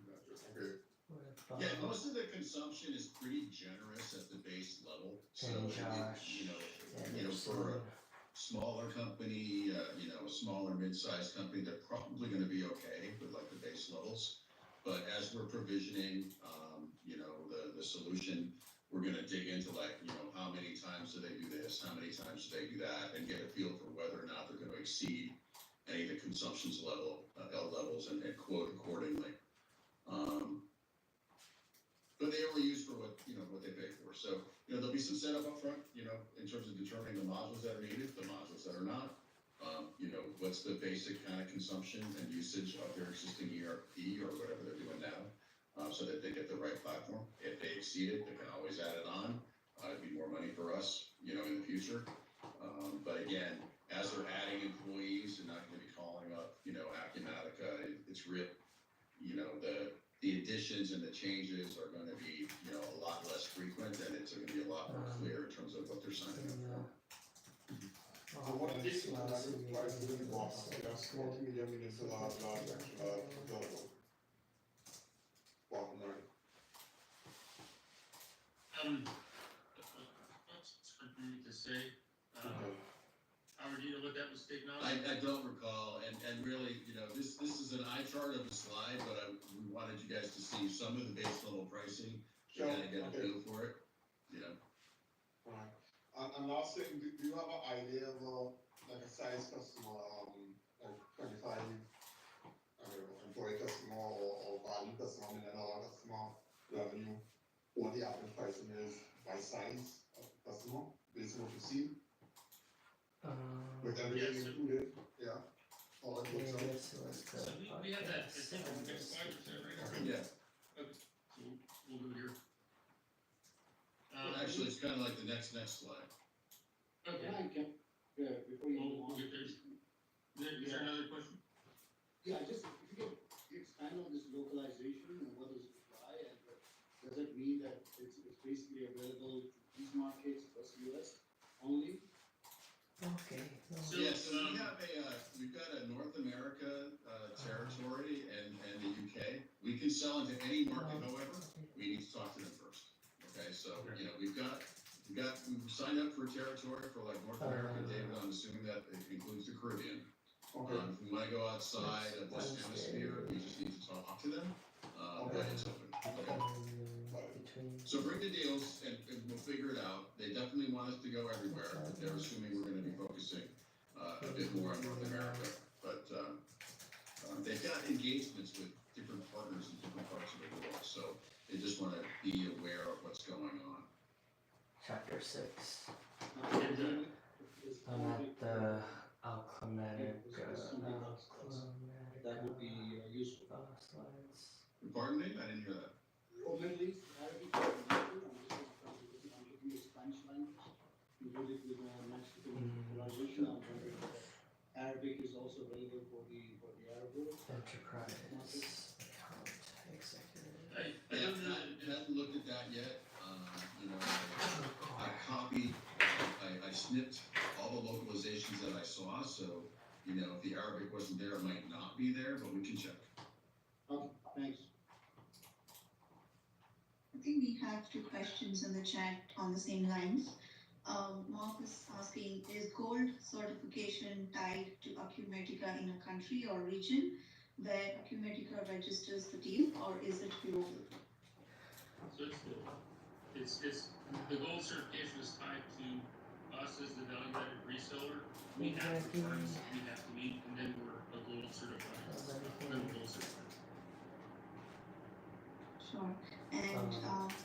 With, Yeah, most of the consumption is pretty generous at the base level, so, and Josh. for a smaller company, a smaller mid-sized company, they're probably gonna be okay with like the base levels. But as we're provisioning, the solution, we're gonna dig into like, how many times do they do this, how many times do they do that, and get a feel for whether or not they're gonna exceed any of the consumptions levels and quote accordingly. But they only use for what they pay for. So, there'll be some setup up front, in terms of determining the modules that are needed, the modules that are not. What's the basic kind of consumption and usage of their existing ERP or whatever they're doing now, so that they get the right platform. If they exceed it, they can always add it on. It'd be more money for us, in the future. But again, as they're adding employees, they're not gonna be calling up, Acumatica. It's real, the additions and the changes are gonna be, a lot less frequent, and it's gonna be a lot more clear in terms of what they're signing up for. so what is the price of the box? Small to medium, medium to large, available. Bottom line. It's hard for me to say. Okay. Howard, do you know what that was taken off? I don't recall, and really, this is an eye chart of a slide, but we wanted you guys to see some of the base level pricing, to Sure, kind of get a okay. feel for it, Alright, and last thing, do you have an idea of like a size customer, like 25, I don't know, employee customer or value customer, $1 million customer, revenue, what the average pricing is by size of customer, based on what you see, with everything Yes. included, yeah? All that Maybe works out. it's the So we have that, I podcast. think, on the next slide, is that right? Yeah. Okay, so we'll do it here. Actually, it's kind of like the next slide. Okay, I can, before you move we'll on. get there. Is there another question? Yeah, just if you could expand on this localization and what does it imply, and does it mean that it's basically available to these markets plus US only? Okay. So, Yeah, so we've got a North America territory and the UK. We can sell into any market, however, we need to talk to them first. Okay, so, we've signed up for a territory for like North America, David, I'm assuming that it includes the Caribbean. Okay. If we wanna go outside of this Wednesday. hemisphere, we just need to talk to them, but it's open. Okay. Between. So bring the deals and we'll figure it out. They definitely want us to go everywhere, but they're assuming we're gonna be focusing, a bit more on North America. But, they've got engagements with different partners in different parts of the world, so they just wanna be aware of what's going on. Chapter 6. And, I'm at the Acumatica. That would be useful. Slides. Pardon me? I didn't hear that. For Middle East, Arabic, I'm looking at Spanish language, included with Mexican localization. I'm wondering if Arabic is also available for the Arab world. Enterprise. Account executive. I I don't know. haven't looked at that yet. You know, I copied, I snipped all the localizations that I saw, so, you know, if the Arabic wasn't there, it might not be there, but we can check. Okay, thanks. I think we have 2 questions in the chat on the same lines. Mark is asking, is gold certification tied to Acumatica in a country or region where Acumatica registers the deal, or is it global? So it's the gold certification is tied to us as the value-added reseller. We have requirements that we have to meet, and then we're a gold certified. Then we're gold certified. Sure. And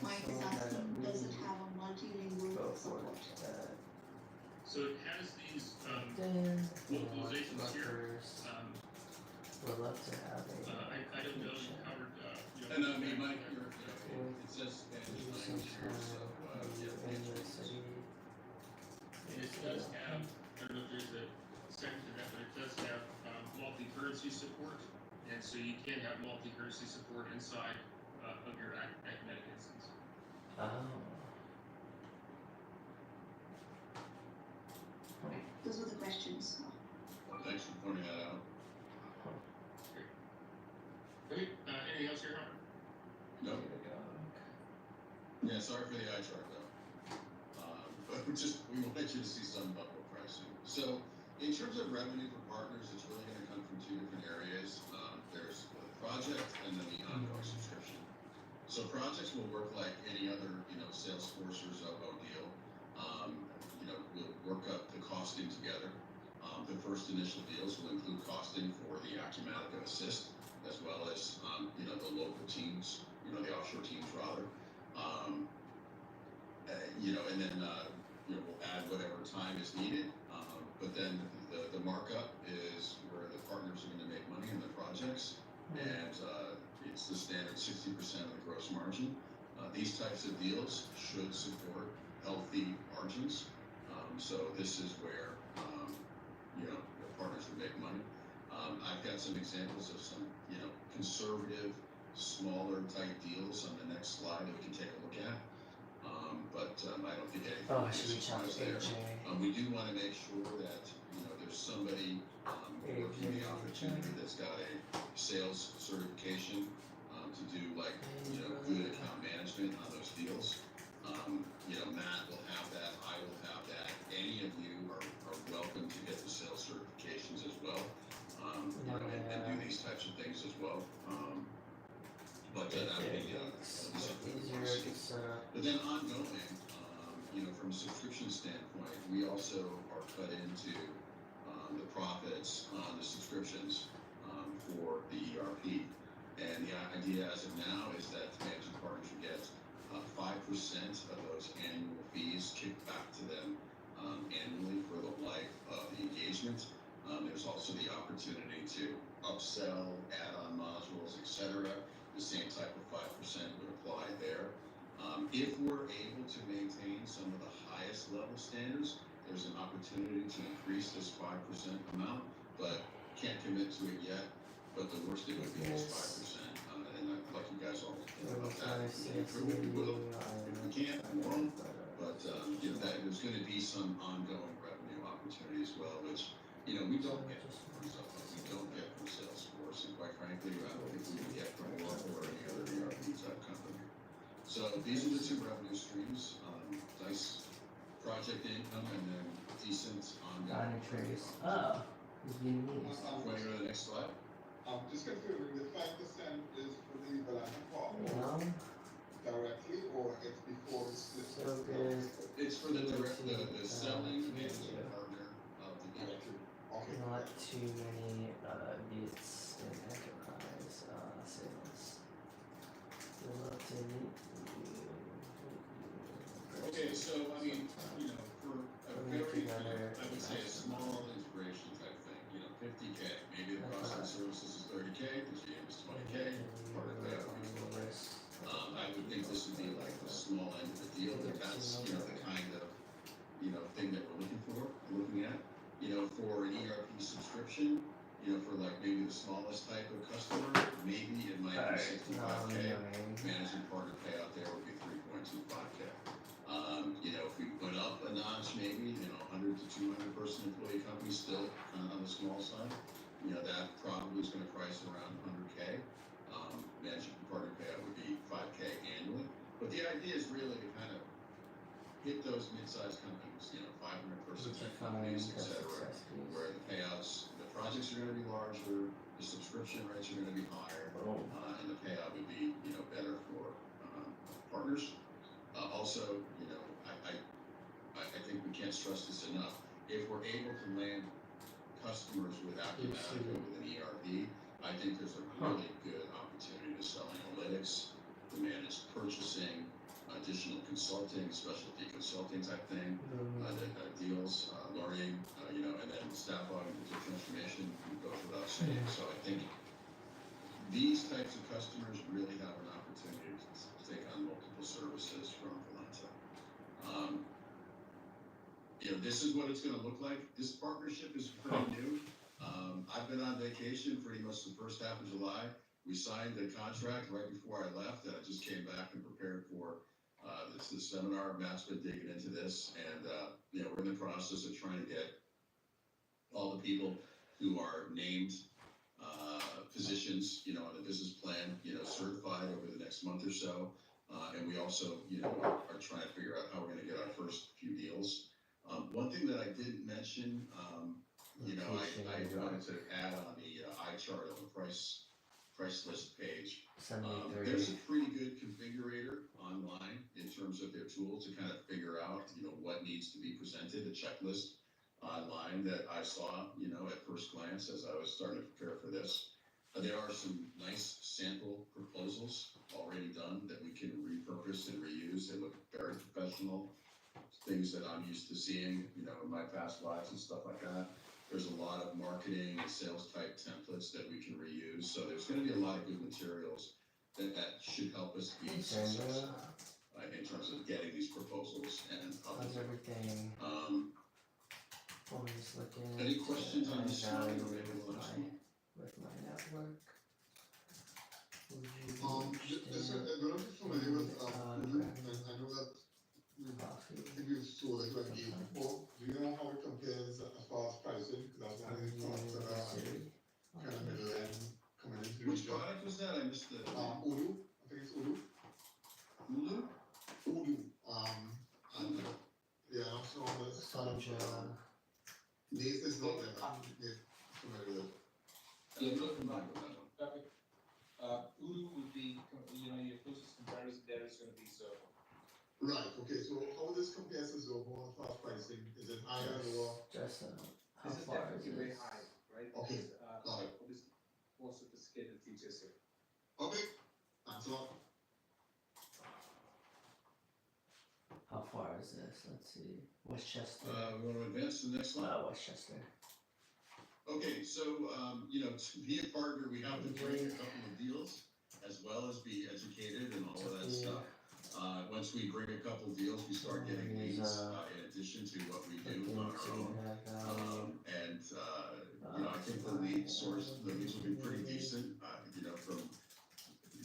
Mike is asking, does it have a multilingual support? So it has these localizations here. Would love to have I don't know, Howard. And I mean, Mike, it says Spanish language here, so, yeah. in the city. And it does have, I don't know if there's a second to that, but it does have multi-currency support. And so you can have multi-currency support inside of your Acumatica instance. Oh. Those were the questions. Thanks for pointing that out. Okay, anything else here, Howard? No, yeah, sorry for the eye chart though. But we wanted you to see some bubble pricing. So in terms of revenue for partners, it's really gonna come from 2 different areas. There's the project and then the ongoing subscription. So projects will work like any other, you know, Salesforce or Zoho deal. You know, we'll work up the costing together. The first initial deals will include costing for the Acumatica Assist, as well as, you know, the local teams, you know, the offshore teams rather. You know, and then, you know, we'll add whatever time is needed. But then the markup is where the partners are gonna make money in the projects. And, it's the standard 60% of the gross margin. These types of deals should support healthy margins. So this is where, you know, the partners would make money. I've got some examples of some, you know, conservative, smaller type deals on the next slide that we can take a look at. But I don't think anything Oh, I is should reach out to there. AJ. We do want to make sure that, you know, there's somebody working the opportunity that's got a sales certification to do like, you know, good account management on those deals. You know, Matt will have that, I will have that. Any of you are welcome to get the sales certifications as well. You know, and do these types of things as well. But that would be something we want to see. But then ongoing, you know, from a subscription standpoint, we also are cut into the profits on the subscriptions for the ERP. And the idea as of now is that managing partners will get 5% of those annual fees kicked back to them annually for the life of the engagement. There's also the opportunity to upsell, add-on modules, etc. The same type of 5% would apply there. If we're able to maintain some of the highest level standards, there's an opportunity to increase this 5% amount, but can't commit to it yet. But the worst it would be is 5%. And I'd like you guys all to think about that. If we will, if we can't, we won't. But you know, that there's going to be some ongoing revenue opportunity as well, which, you know, we don't get from Zoho, we don't get from Salesforce, and quite frankly, I don't think we can get from Oracle or any other ERP type company. So these are the 2 revenue streams: nice project income and then decent ongoing. Trees. Oh. Vietnamese. Want to go to the next slide? Just confirming, the 5% is for the Valana partner No. directly, or it's before the split? So good. It's for the selling managing partner of the deal. Okay. Not too many beats in enterprise sales. We'd love to meet you. Okay, so I mean, you know, for a very, I would say a small integration type thing, you know, 50K, maybe the cost of services is 30K, the GM is 20K, part of that would be 12K. I would think this would be like the small end of the deal, but that's, you know, the kind of, you know, thing that we're looking at. You know, for an ERP subscription, you know, for like maybe the smallest type of customer, maybe it might be 65K. Managing partner payout there would be 3.25K. You know, if we went up a notch, maybe, you know, 100 to 200 person employee company, still kind of on the small side, you know, that probably is going to price around 100K. Managing partner payout would be 5K annually. But the idea is really to kind of hit those mid-sized companies, you know, 500 person type companies, et cetera, where the payouts, the projects are going to be larger, the subscription rates are going to be higher, and the payout would be, you know, better for partners. Also, you know, I think we can't stress this enough. If we're able to land customers with Acumatica with an ERP, I think there's a really good opportunity to sell analytics, to manage purchasing, additional consulting, specialty consulting type thing, deals, learning, you know, and then staff augmentation transformation goes without saying. So I think these types of customers really have an opportunity to take on multiple services from Valenta. You know, this is what it's going to look like. This partnership is pretty new. I've been on vacation pretty much the first half of July. We signed the contract right before I left, and I just came back and prepared for the seminar. Matt's been digging into this, and you know, we're in the process of trying to get all the people who are named positions, you know, on the business plan, you know, certified over the next month or so. And we also, you know, are trying to figure out how we're going to get our first few deals. One thing that I didn't mention, you know, I wanted to add on the eye chart on the price list page. There's a pretty good configurator online in terms of their tools to kind of figure out, you know, what needs to be presented, a checklist online that I saw, you know, at first glance as I was starting to prepare for this. There are some nice sample proposals already done that we can repurpose and reuse. They look very professional, things that I'm used to seeing, you know, in my past lives and stuff like that. There's a lot of marketing and sales type templates that we can reuse. So there's going to be a lot of good materials that should help us be successful in terms of getting these proposals and how's everything? Always looking any questions on this slide? With my network. Would you be Just, interested I'm not familiar with, Udu, and I know that coffee? I think you've sold it to an agent before. Do you know how it compares as far as pricing? Because that's one of the products that are kind of middle end coming into the Which job. product was that? I missed the. Udu, I think it's Udu. Hulu? Udu, yeah, I'm sure that's kind of, this is not there, yeah, familiar with it. Yeah, no, combined with that one. Perfect. Udu would be, you know, your closest comparison there is going to be Zoho. Right, okay, so how this compares to Zoho as far as pricing, is it higher or lower? Just how This is far is definitely way this? high, right? Okay, Because, got it. obviously, more sophisticated features here. Okay, thanks a lot. How far is this? Let's see. Westchester. We want to advance to the next slide. Westchester. Okay, so, you know, to be a partner, we have to bring a couple of deals as well as be educated and all of that stuff. Once we bring a couple of deals, we start getting leads in addition to what we do on our own. And, you know, I think the leads will be pretty decent, you know, from,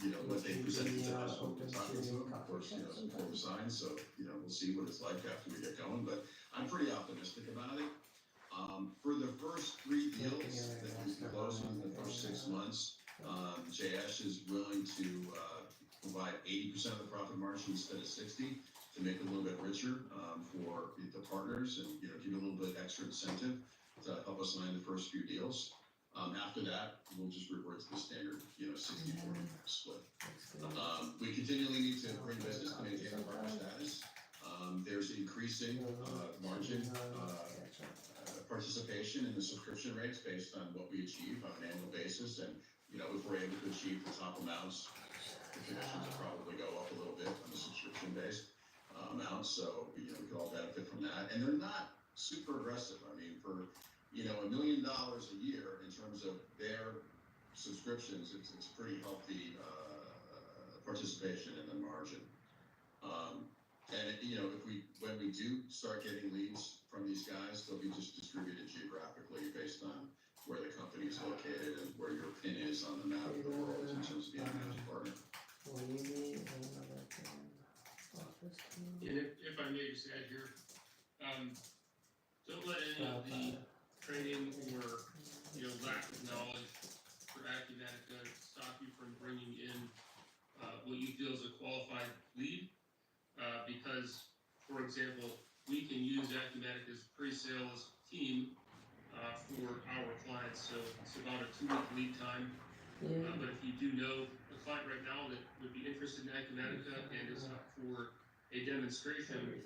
you know, what they presented to us when we're talking to them. Of course, you know, it's before we sign, so, you know, we'll see what it's like after we get going, but I'm pretty optimistic about it. For the first 3 deals that we closed in the first 6 months, JS is willing to provide 80% of the profit margin instead of 60 to make it a little bit richer for the partners and, you know, give a little bit extra incentive to help us land the first few deals. After that, we'll just revert to the standard, 60-40 split. We continually need to bring business to maintain our partner status. There's increasing margin participation in the subscription rates based on what we achieve on an annual basis. And, if we're able to achieve the top amounts, the commissions will probably go up a little bit on the subscription-based amounts. So, we could all benefit from that. And they're not super aggressive. I mean, for, $1 million a year in terms of their subscriptions, it's pretty healthy participation in the margin. And when we do start getting leads from these guys, they'll be just distributed geographically based on where the company is located and where your pin is on the map of the world in terms of being a managing partner. And if I may just add here, don't let any of the training or lack of knowledge for Acumatica stop you from bringing in what you feel is a qualified lead, because, for example, we can use Acumatica's pre-sales team for our clients. So it's about a 2-week lead time. But if you do know a client right now that would be interested in Acumatica and is up for a demonstration,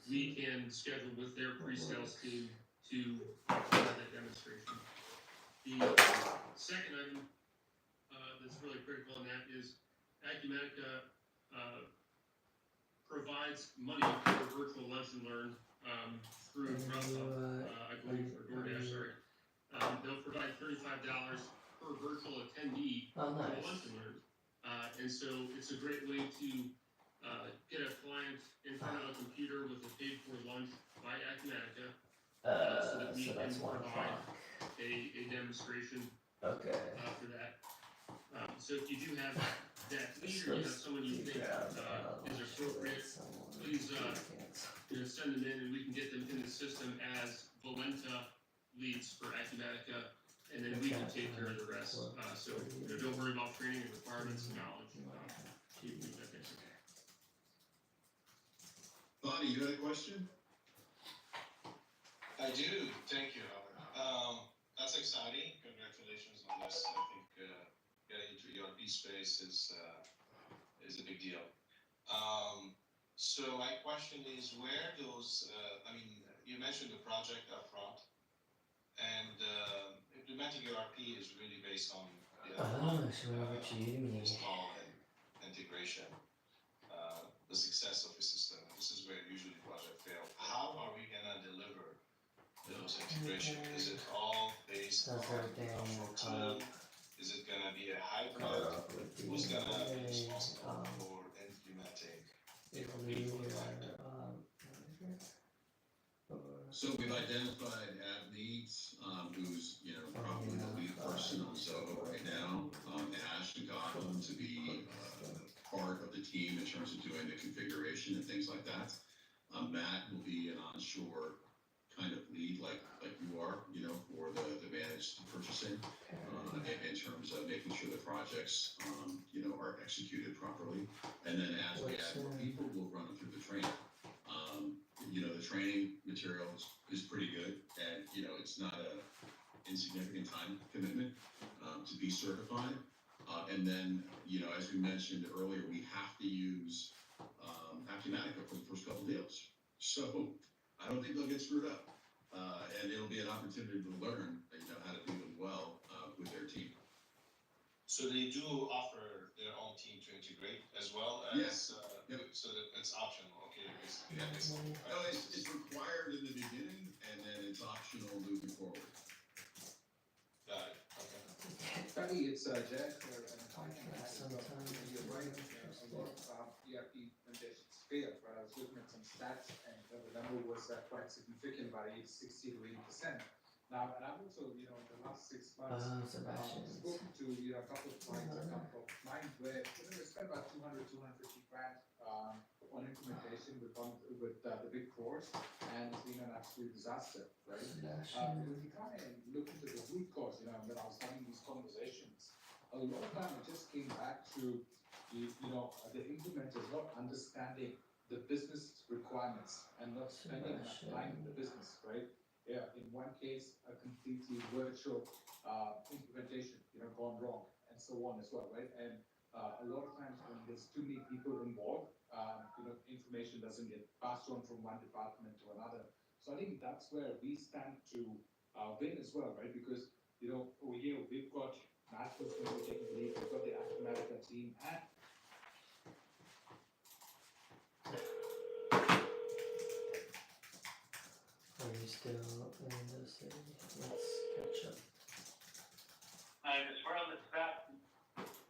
we can schedule with their pre-sales team to provide that demonstration. The second item that's really critical in that is Acumatica provides money for virtual lunch and learn through Grubhub, I believe, or DoorDash, sorry. They'll provide $35 per virtual attendee for a lunch and learn. And so it's a great way to get a client in front of a computer with a paid-for lunch by Acumatica, so that we can provide a demonstration for that. So if you do have that lead or you have someone you think is appropriate, please send them in and we can get them in the system as Valenta leads for Acumatica, and then we can take care of the rest. So don't worry about training and requirements and knowledge. Bonnie, you had a question? I do, thank you, Howard. That's exciting. Congratulations on this. I think getting into ERP space is a big deal. So my question is, where those? You mentioned the project up front, and implementing ERP is really based on install and integration. The success of a system. This is where usually projects fail. How are we gonna deliver those integrations? Is it all based on a tool? Is it gonna be a hybrid? Who's gonna be responsible for implementing ERP for the client? So we've identified ad leads, who's probably the lead person on Zoho right now. Ash and Gotham to be part of the team in terms of doing the configuration and things like that. Matt will be an onshore kind of lead like you are, for the managed purchasing, in terms of making sure the projects, are executed properly. And then as we add more people, we'll run them through the training. The training material is pretty good, and it's not a insignificant time commitment to be certified. And then, as we mentioned earlier, we have to use Acumatica for the first couple deals. So I don't think they'll get screwed up, and it'll be an opportunity to learn, how to do them well with their team. So they do offer their own team to integrate as well as. Yes. Yep. So that it's optional. Okay. No, it's required in the beginning, and then it's optional moving forward. Got it. Okay. Funny, it's Jack you're right. A lot of ERP implementations fail, but I was looking at some stats, and the number was quite significant, about 60 to 80%. Now, and I've also, in the last 6 months, spoken to a couple of clients, where they spent about 250 grand on implementation with the big fours, and it's been an absolute disaster, right? When you try and look into the root cause, when I was having these conversations, a lot of time it just came back to the implementers not understanding the business requirements and not spending enough time in the business, right? Yeah, in one case, a completely virtual implementation, gone wrong, and so on as well, right? And a lot of times when there's too many people involved, information doesn't get passed on from one department to another. So I think that's where we stand to win as well, right? Because over here we've got Matthew's going to be taking the lead, we've got the Acumatica team, and Are you still in the city? Let's catch up. I just we're on the spot.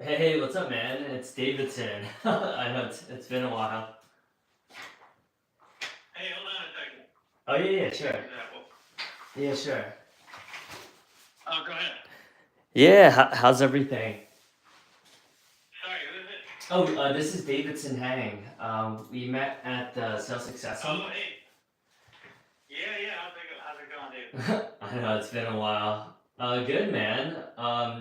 Hey, what's up, man? It's Davidson. I know it's been a while. Hey, hold on a second. Oh yeah, sure. Example. Yeah, sure. Oh, go ahead. Yeah, how's everything? Sorry, who is it? Oh, this is Davidson Hang. We met at the Sales Success Summit. Oh, hey. Yeah, how's it going, Dave? I know it's been a while. Good, man.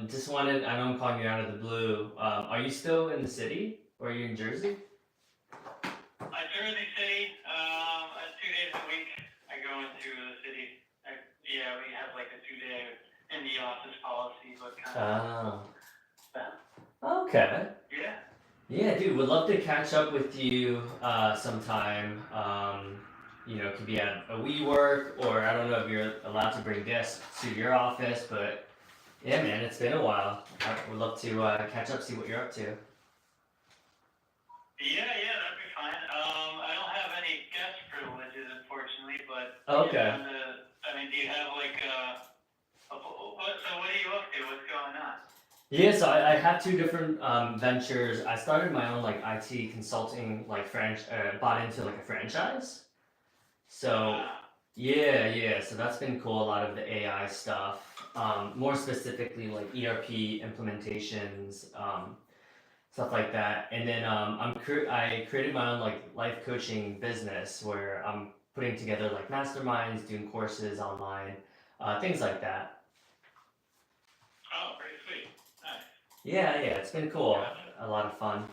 Just wanted. I know I'm calling you out of the blue. Are you still in the city, or are you in Jersey? Jersey City, 2 days a week I go into the city. Yeah, we have like a 2-day in the office policy, but kind of. Okay. Yeah. Yeah, dude, would love to catch up with you sometime. It could be at a WeWork, or I don't know if you're allowed to bring guests to your office, but yeah, man, it's been a while. I would love to catch up, see what you're up to. Yeah, that'd be fine. I don't have any guest privileges, unfortunately, but Okay. do you have like so what are you up to? What's going on? Yeah, so I have two different ventures. I started my own like IT consulting, like bought into like a franchise. So yeah, so that's been cool. A lot of the AI stuff, more specifically like ERP implementations, stuff like that. And then I created my own like life coaching business where I'm putting together like masterminds, doing courses online, things like that. Oh, pretty sweet. Nice. Yeah, it's been cool. A lot of fun.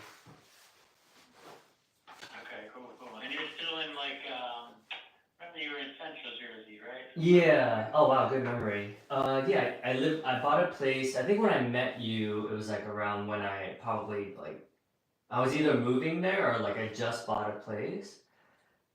Okay, cool. And you're still in like remember you were in Central Jersey, right? Yeah. Oh wow, good memory. Yeah, I bought a place. I think when I met you, it was like around when I probably like I was either moving there or like I just bought a place.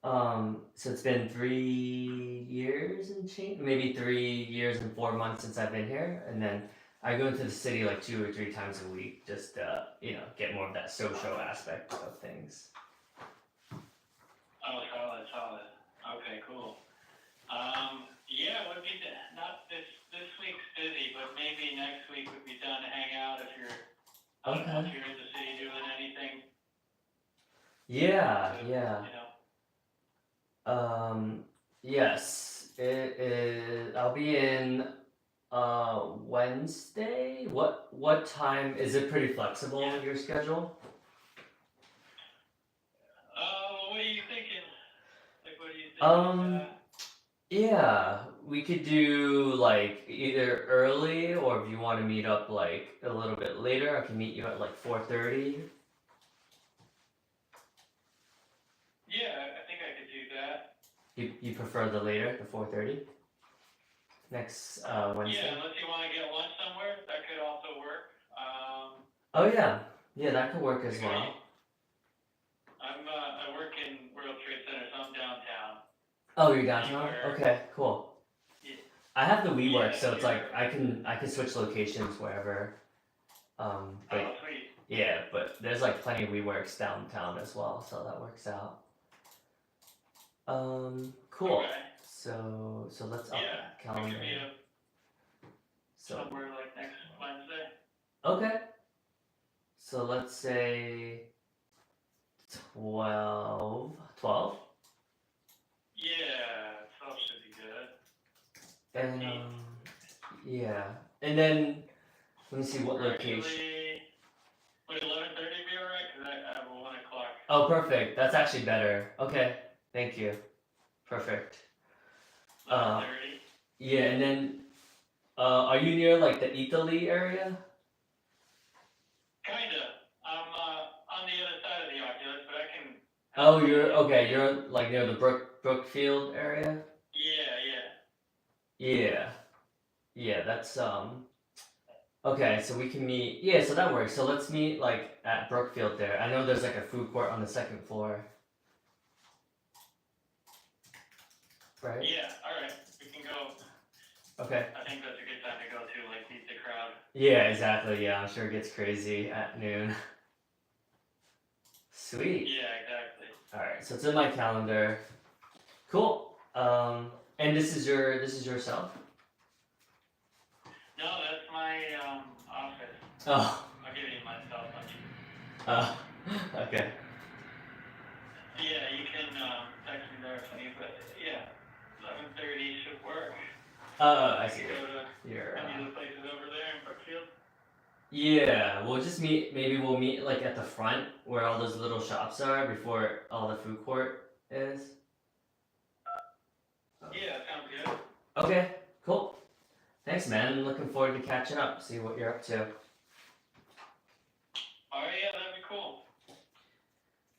So it's been 3 years and change, maybe 3 years and 4 months since I've been here, and then I go into the city like 2 or 3 times a week, just get more of that social aspect of things. Oh, solid. Okay, cool. Yeah, would be not this week's busy, but maybe next week would be done to hang out if you're I don't know if you're in the city doing anything. Yeah. You know. Yes. It is. I'll be in Wednesday. What time is it? Pretty flexible your schedule? What are you thinking? Like, what are you thinking? Yeah, we could do like either early, or if you want to meet up like a little bit later, I can meet you at like 4:30. Yeah, I think I could do that. You prefer the later, the 4:30? Next Wednesday? Yeah, unless you want to get lunch somewhere, that could also work. Oh yeah, that could work as well. I work in World Trade Center, so I'm downtown. Oh, you're downtown? Okay, cool. Yeah. I have the WeWork, so it's like I can switch locations wherever. But Oh, sweet. yeah, but there's like plenty of WeWorks downtown as well, so that works out. Cool. Okay. So let's up Yeah, calendar. we could meet up So somewhere like next Wednesday. okay. So let's say 12. 12? Yeah, 12 should be good. And yeah. And then let me see what location. Actually, would 11:30 be alright? Because I have a 1 o'clock. Oh, perfect. That's actually better. Okay. Thank you. Perfect. 11:30. Yeah, and then are you near like the Italy area? Kinda. I'm on the other side of the Oculus, but I can. Oh, you're like near the Brookfield area? Yeah. Yeah. Yeah, that's okay, so we can meet. Yeah, so that works. So let's meet like at Brookfield there. I know there's like a food court on the second floor. Right? Yeah, alright, we can go. Okay. I think that's a good time to go to, like, meet the crowd. Yeah, exactly. Yeah, I'm sure it gets crazy at noon. Sweet. Yeah, exactly. Alright, so it's in my calendar. Cool. And this is your cell? No, that's my office. Oh. I'll give you my cell phone. Okay. Yeah, you can text me there if you need, but yeah, 11:30 should work. I see. Go to Your, any of the places over there in Brookfield. yeah, we'll just meet. Maybe we'll meet like at the front where all those little shops are before all the food court is. Yeah, sounds good. Okay, cool. Thanks, man. I'm looking forward to catching up. See what you're up to. Alright, yeah, that'd be cool.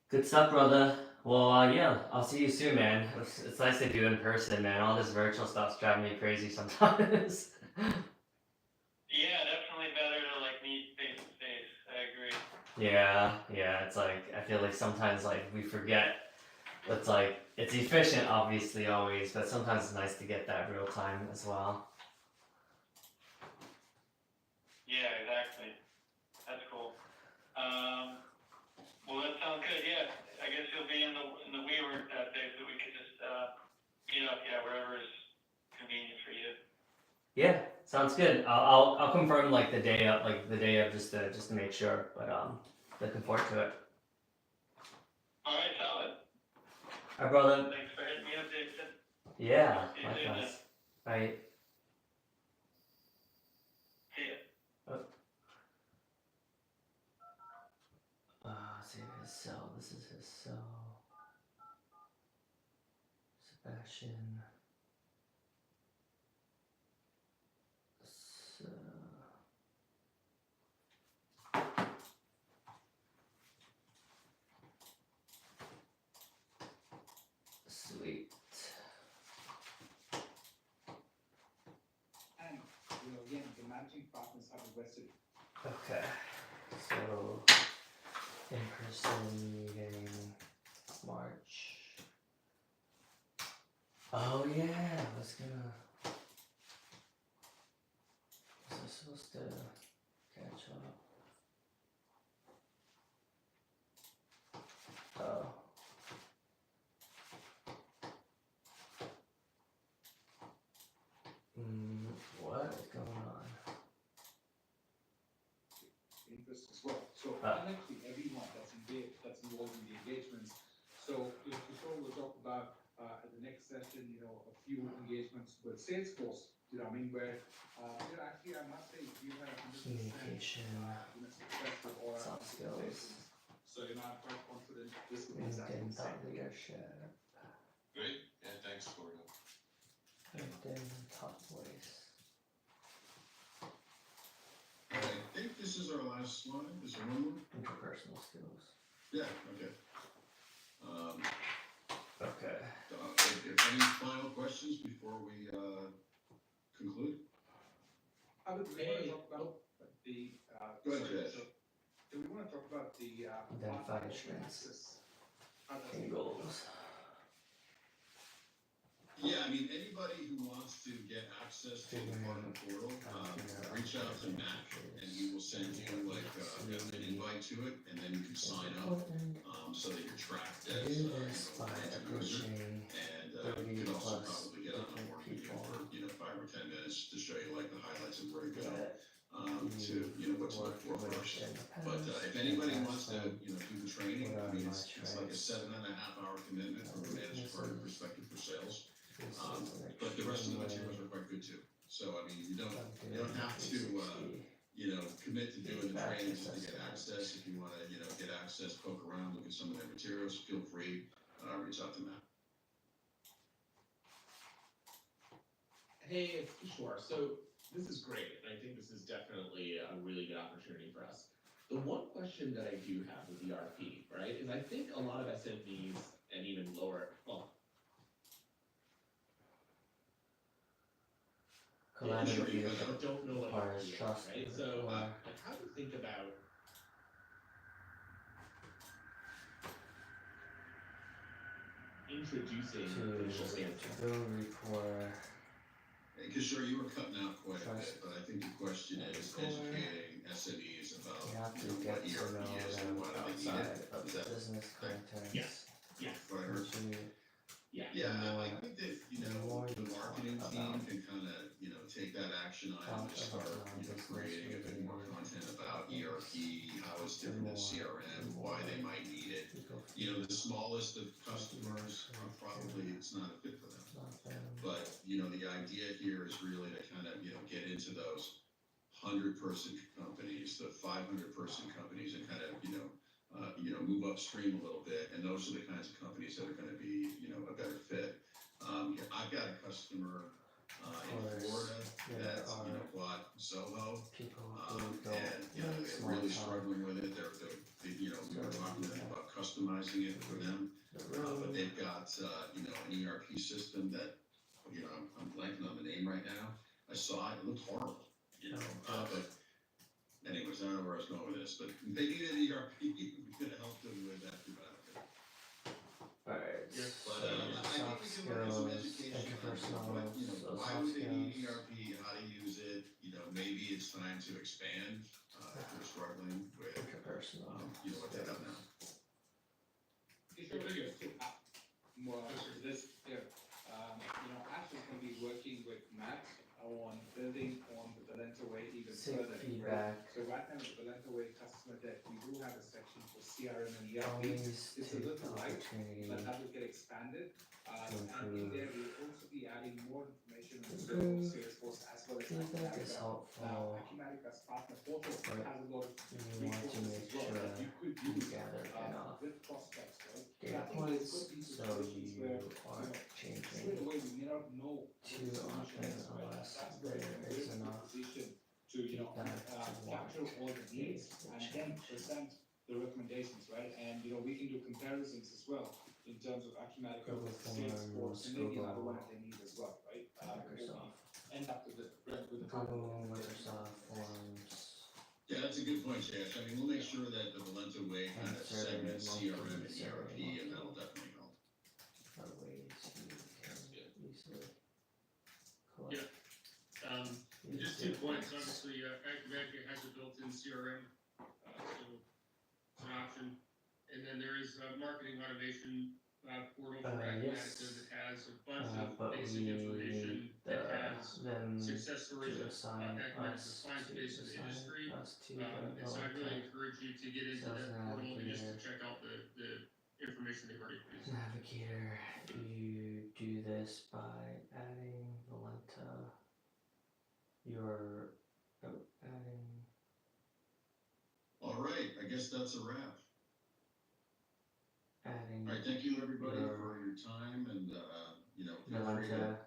Good stuff, brother. Well, yeah, I'll see you soon, man. It's nice to do in person, man. All this virtual stuff's driving me crazy sometimes. Yeah, definitely better to like meet face to face. I agree. Yeah, it's like I feel like sometimes like we forget. It's like it's efficient, obviously, always, but sometimes it's nice to get that real time as well. Yeah, exactly. That's cool. Well, that sounds good. Yeah, I guess you'll be in the WeWork that day, so we could just meet up. Yeah, wherever is convenient for you. Yeah, sounds good. I'll confirm like the day of just to make sure, but looking forward to it. All right, solid. Alright, brother. Thanks for hitting me up, Davidson. Yeah, See you soon, likewise. then. Right. See ya. See his cell. This is his cell. Sebastian. So. Sweet. And, again, the managing partners have requested. Okay. So, in-person meeting, March. Oh yeah, I was I supposed to catch up? Oh. What is going on? Interest as well. So actually everyone that's engaged, that's involved in the engagements. So Kishore will talk about at the next session, a few engagements with Salesforce, where actually I must say you have 100% Communication, success with all our soft skills, So I'm quite confident this will be exactly LinkedIn the thought same. leadership, Great, yeah, thanks for LinkedIn top voice. I think this is our last slide. Is there one more? Interpersonal skills. Yeah, okay. Okay. If any final questions before we conclude? I would really talk about the. Go ahead, Jess. Do we want to talk about the Identify partner strengths access? How does and it goals. Yeah, I mean, anybody who wants to get access to the partner portal, reach out to Matt, and he will send you like an invite to it, and then you can sign up so that you're tracked as Do this by a user. approaching And you can also 30+ probably get on a board meeting people. for 5 or 10 minutes to show you like the highlights of where to go. That To what to look for worked with first. in the But past, if anybody and wants to ask do the training, what I are mean my it's like a strengths, 7.5-hour commitment from a managed partner weaknesses, perspective for sales. this is an But the rest of the extreme materials way are quite good too. So I mean you of don't have to 360 commit to doing the feedback training just to get assessment. access. If you want to get access, poke around, look at some of their materials, feel free, reach out to Matt. Hey, it's Kishore. So this is great, and I think this is definitely a really good opportunity for us. The one question that I do have with ERP, right, is I think a lot of SMEs and even lower, well, Collaborative sure, leadership but don't know what requires ERP is, trust, right? So, rapport. like, how do you think about introducing digital sales? To build rapport. Hey, Kishore, you were cutting out quite a Trust. bit, but I think the question is Rapport. educating SMEs about You have to what get to ERP know is them and why do they need outside it. of Is that business context. Yes. Yes. what I heard? Which you, Yeah. Yeah, The more- I think that, the more the you talk marketing team about- can kind of, take that action item and talk start, about business creating a bit more related content about ERP, how it's the different than more- CRM, the why more they might need it. people The smallest of customers, probably it's not a fit for them. about them. But, the idea here is really to kind of, get into those 100-person companies, the 500-person companies and kind of, move upstream a little bit. And those are the kinds of companies that are going to be, a better fit. I've got a customer in Florida there that's, are bought Zoho. People who And, don't they're small really talk. struggling with it. We were talking to them about customizing it for them. The But room, they've got, an ERP system that, I'm blanking on the name right now. I saw it, it looked horrible, but anyways, I don't know where I was going with this, but they needed an ERP, we could have helped them with that too, but I don't care. alright, Yeah. But, so I think soft we can look at some skills, education on interpersonal, what, so why soft would they need skills. ERP, how to use it, maybe it's time to expand, if they're struggling with, Interpersonal. what they have now. Sure, just to add more to this here, Ash is going to be working with Matt on building on the Valenta Way even Seek further. right? feedback. So right now, the Valenta Way customer deck, we do have a section for CRM and ERP. Always It's a take the little light, opportunity but that will get expanded. And in improve. there, we'll also be adding more information on Improve. Salesforce as well as Feedback is Acumatica. helpful. Now, Acumatica's partner portal Right. has a lot of You want to resources make as well sure that you could you use gather enough with prospects, right? data I think there's points good these so situations you where, aren't straight changing away we may not know what too the solution often is, right? unless That's there where we're is in a enough position to, feedback to capture warrant all the needs the and then change. present the recommendations, right? And, we can do comparisons as well in terms of Acumatica Google with Salesforce and maybe another Google, one if they need as well, right? Microsoft. End up with the Google, Microsoft Forms. Yeah, that's a good point, Jay. I mean, we'll make sure that the Valenta Way kind of Survey, segments CRM and survey, ERP, monkey. and that'll definitely help. Are ways you can easily Yeah. collect. Just 2 points, obviously, Acumatica has a built-in CRM, so it's an option. And then there is a marketing automation portal for Acumatica Yes. that has a bunch of But basic we information need that has them success stories to of assign Acumatica's us client to base in the industry. the And so I'd really Valenta encourage you to get into Sales that portal and just to Navigator. check out the information they've already produced. Navigator. You do this by adding Valenta. Adding. All right, I guess that's a wrap. Adding All right, thank you, everybody, Your- for your time, and, feel free to,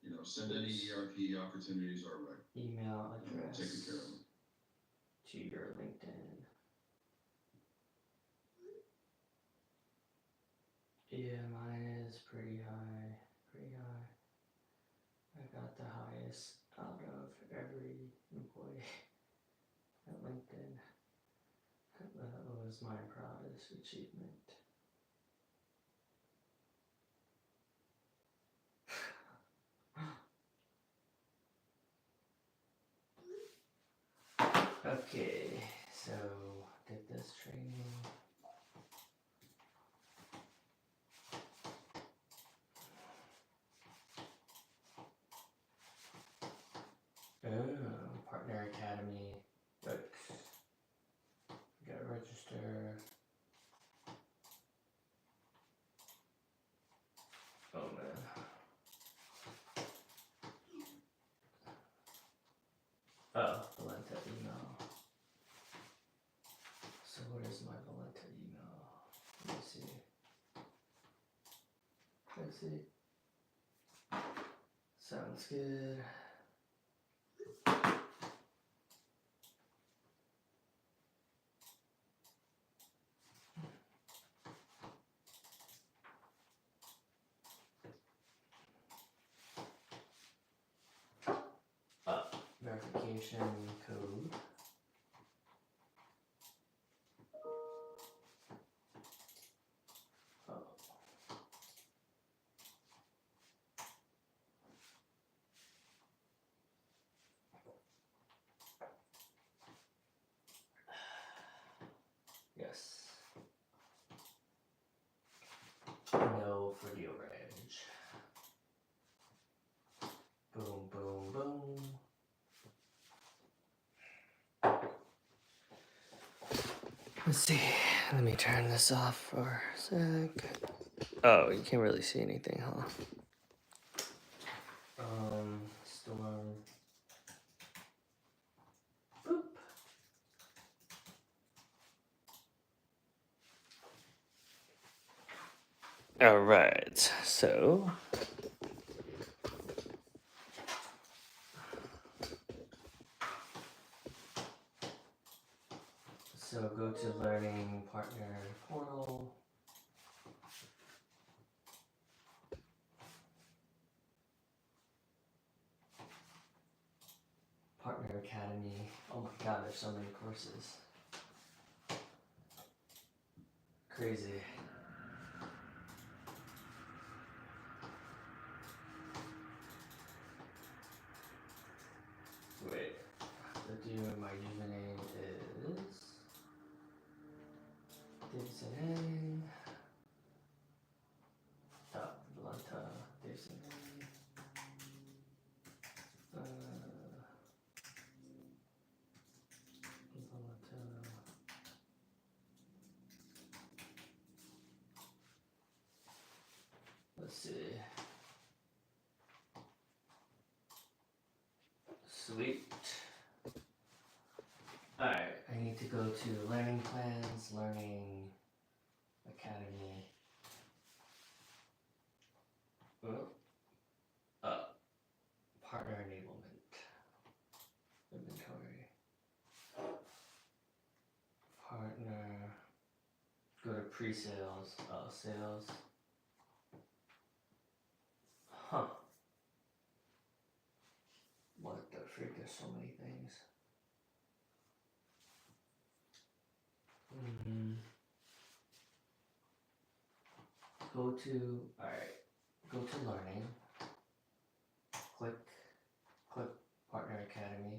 Valenta send any ERP opportunities our way. email and we'll address take care of them. to your LinkedIn. Yeah, mine is pretty high. I got the highest out of every employee at LinkedIn. That was my proudest achievement. Okay, so did this training. Oh, Partner Academy books. Gotta register. Oh man. Oh, Valenta email. So what is my Valenta email? Let me see. Let's see. Sounds good. confirmation code. Oh. Yes. No for the orange. Boom, boom, boom. Let's see. Let me turn this off for a sec. Oh, you can't really see anything, huh? Storm. Boop. All right, so go to Learning Partner Portal. Partner Academy. Oh my god, there's so many courses. Crazy. Wait, my username is Davidson Hang. Blunta, Davidson Hang. Let's see. Sweet. Alright, I need to go to Learning Plans, Learning Academy. Partner enablement. Inventory. Partner. Go to pre-sales. Sales. Huh. What the freak? There's so many things. Alright. Go to Learning. Click Partner Academy.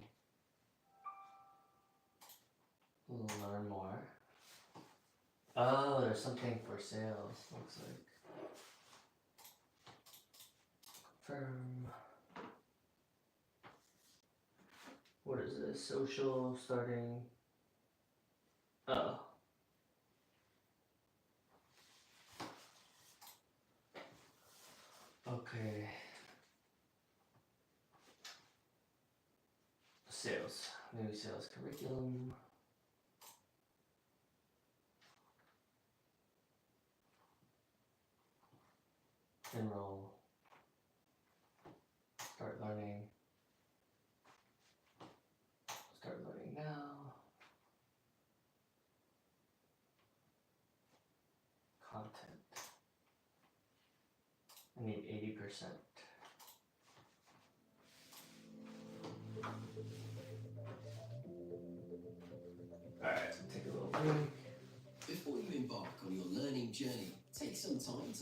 Learn more. Oh, there's something for sales, looks like. Confirm. What is this? Social starting. Oh. Okay. Sales. New sales curriculum. Enroll. Start learning. Start learning now. Content. I need 80%. Alright, take a little break. Before you embark on your learning journey, take some time to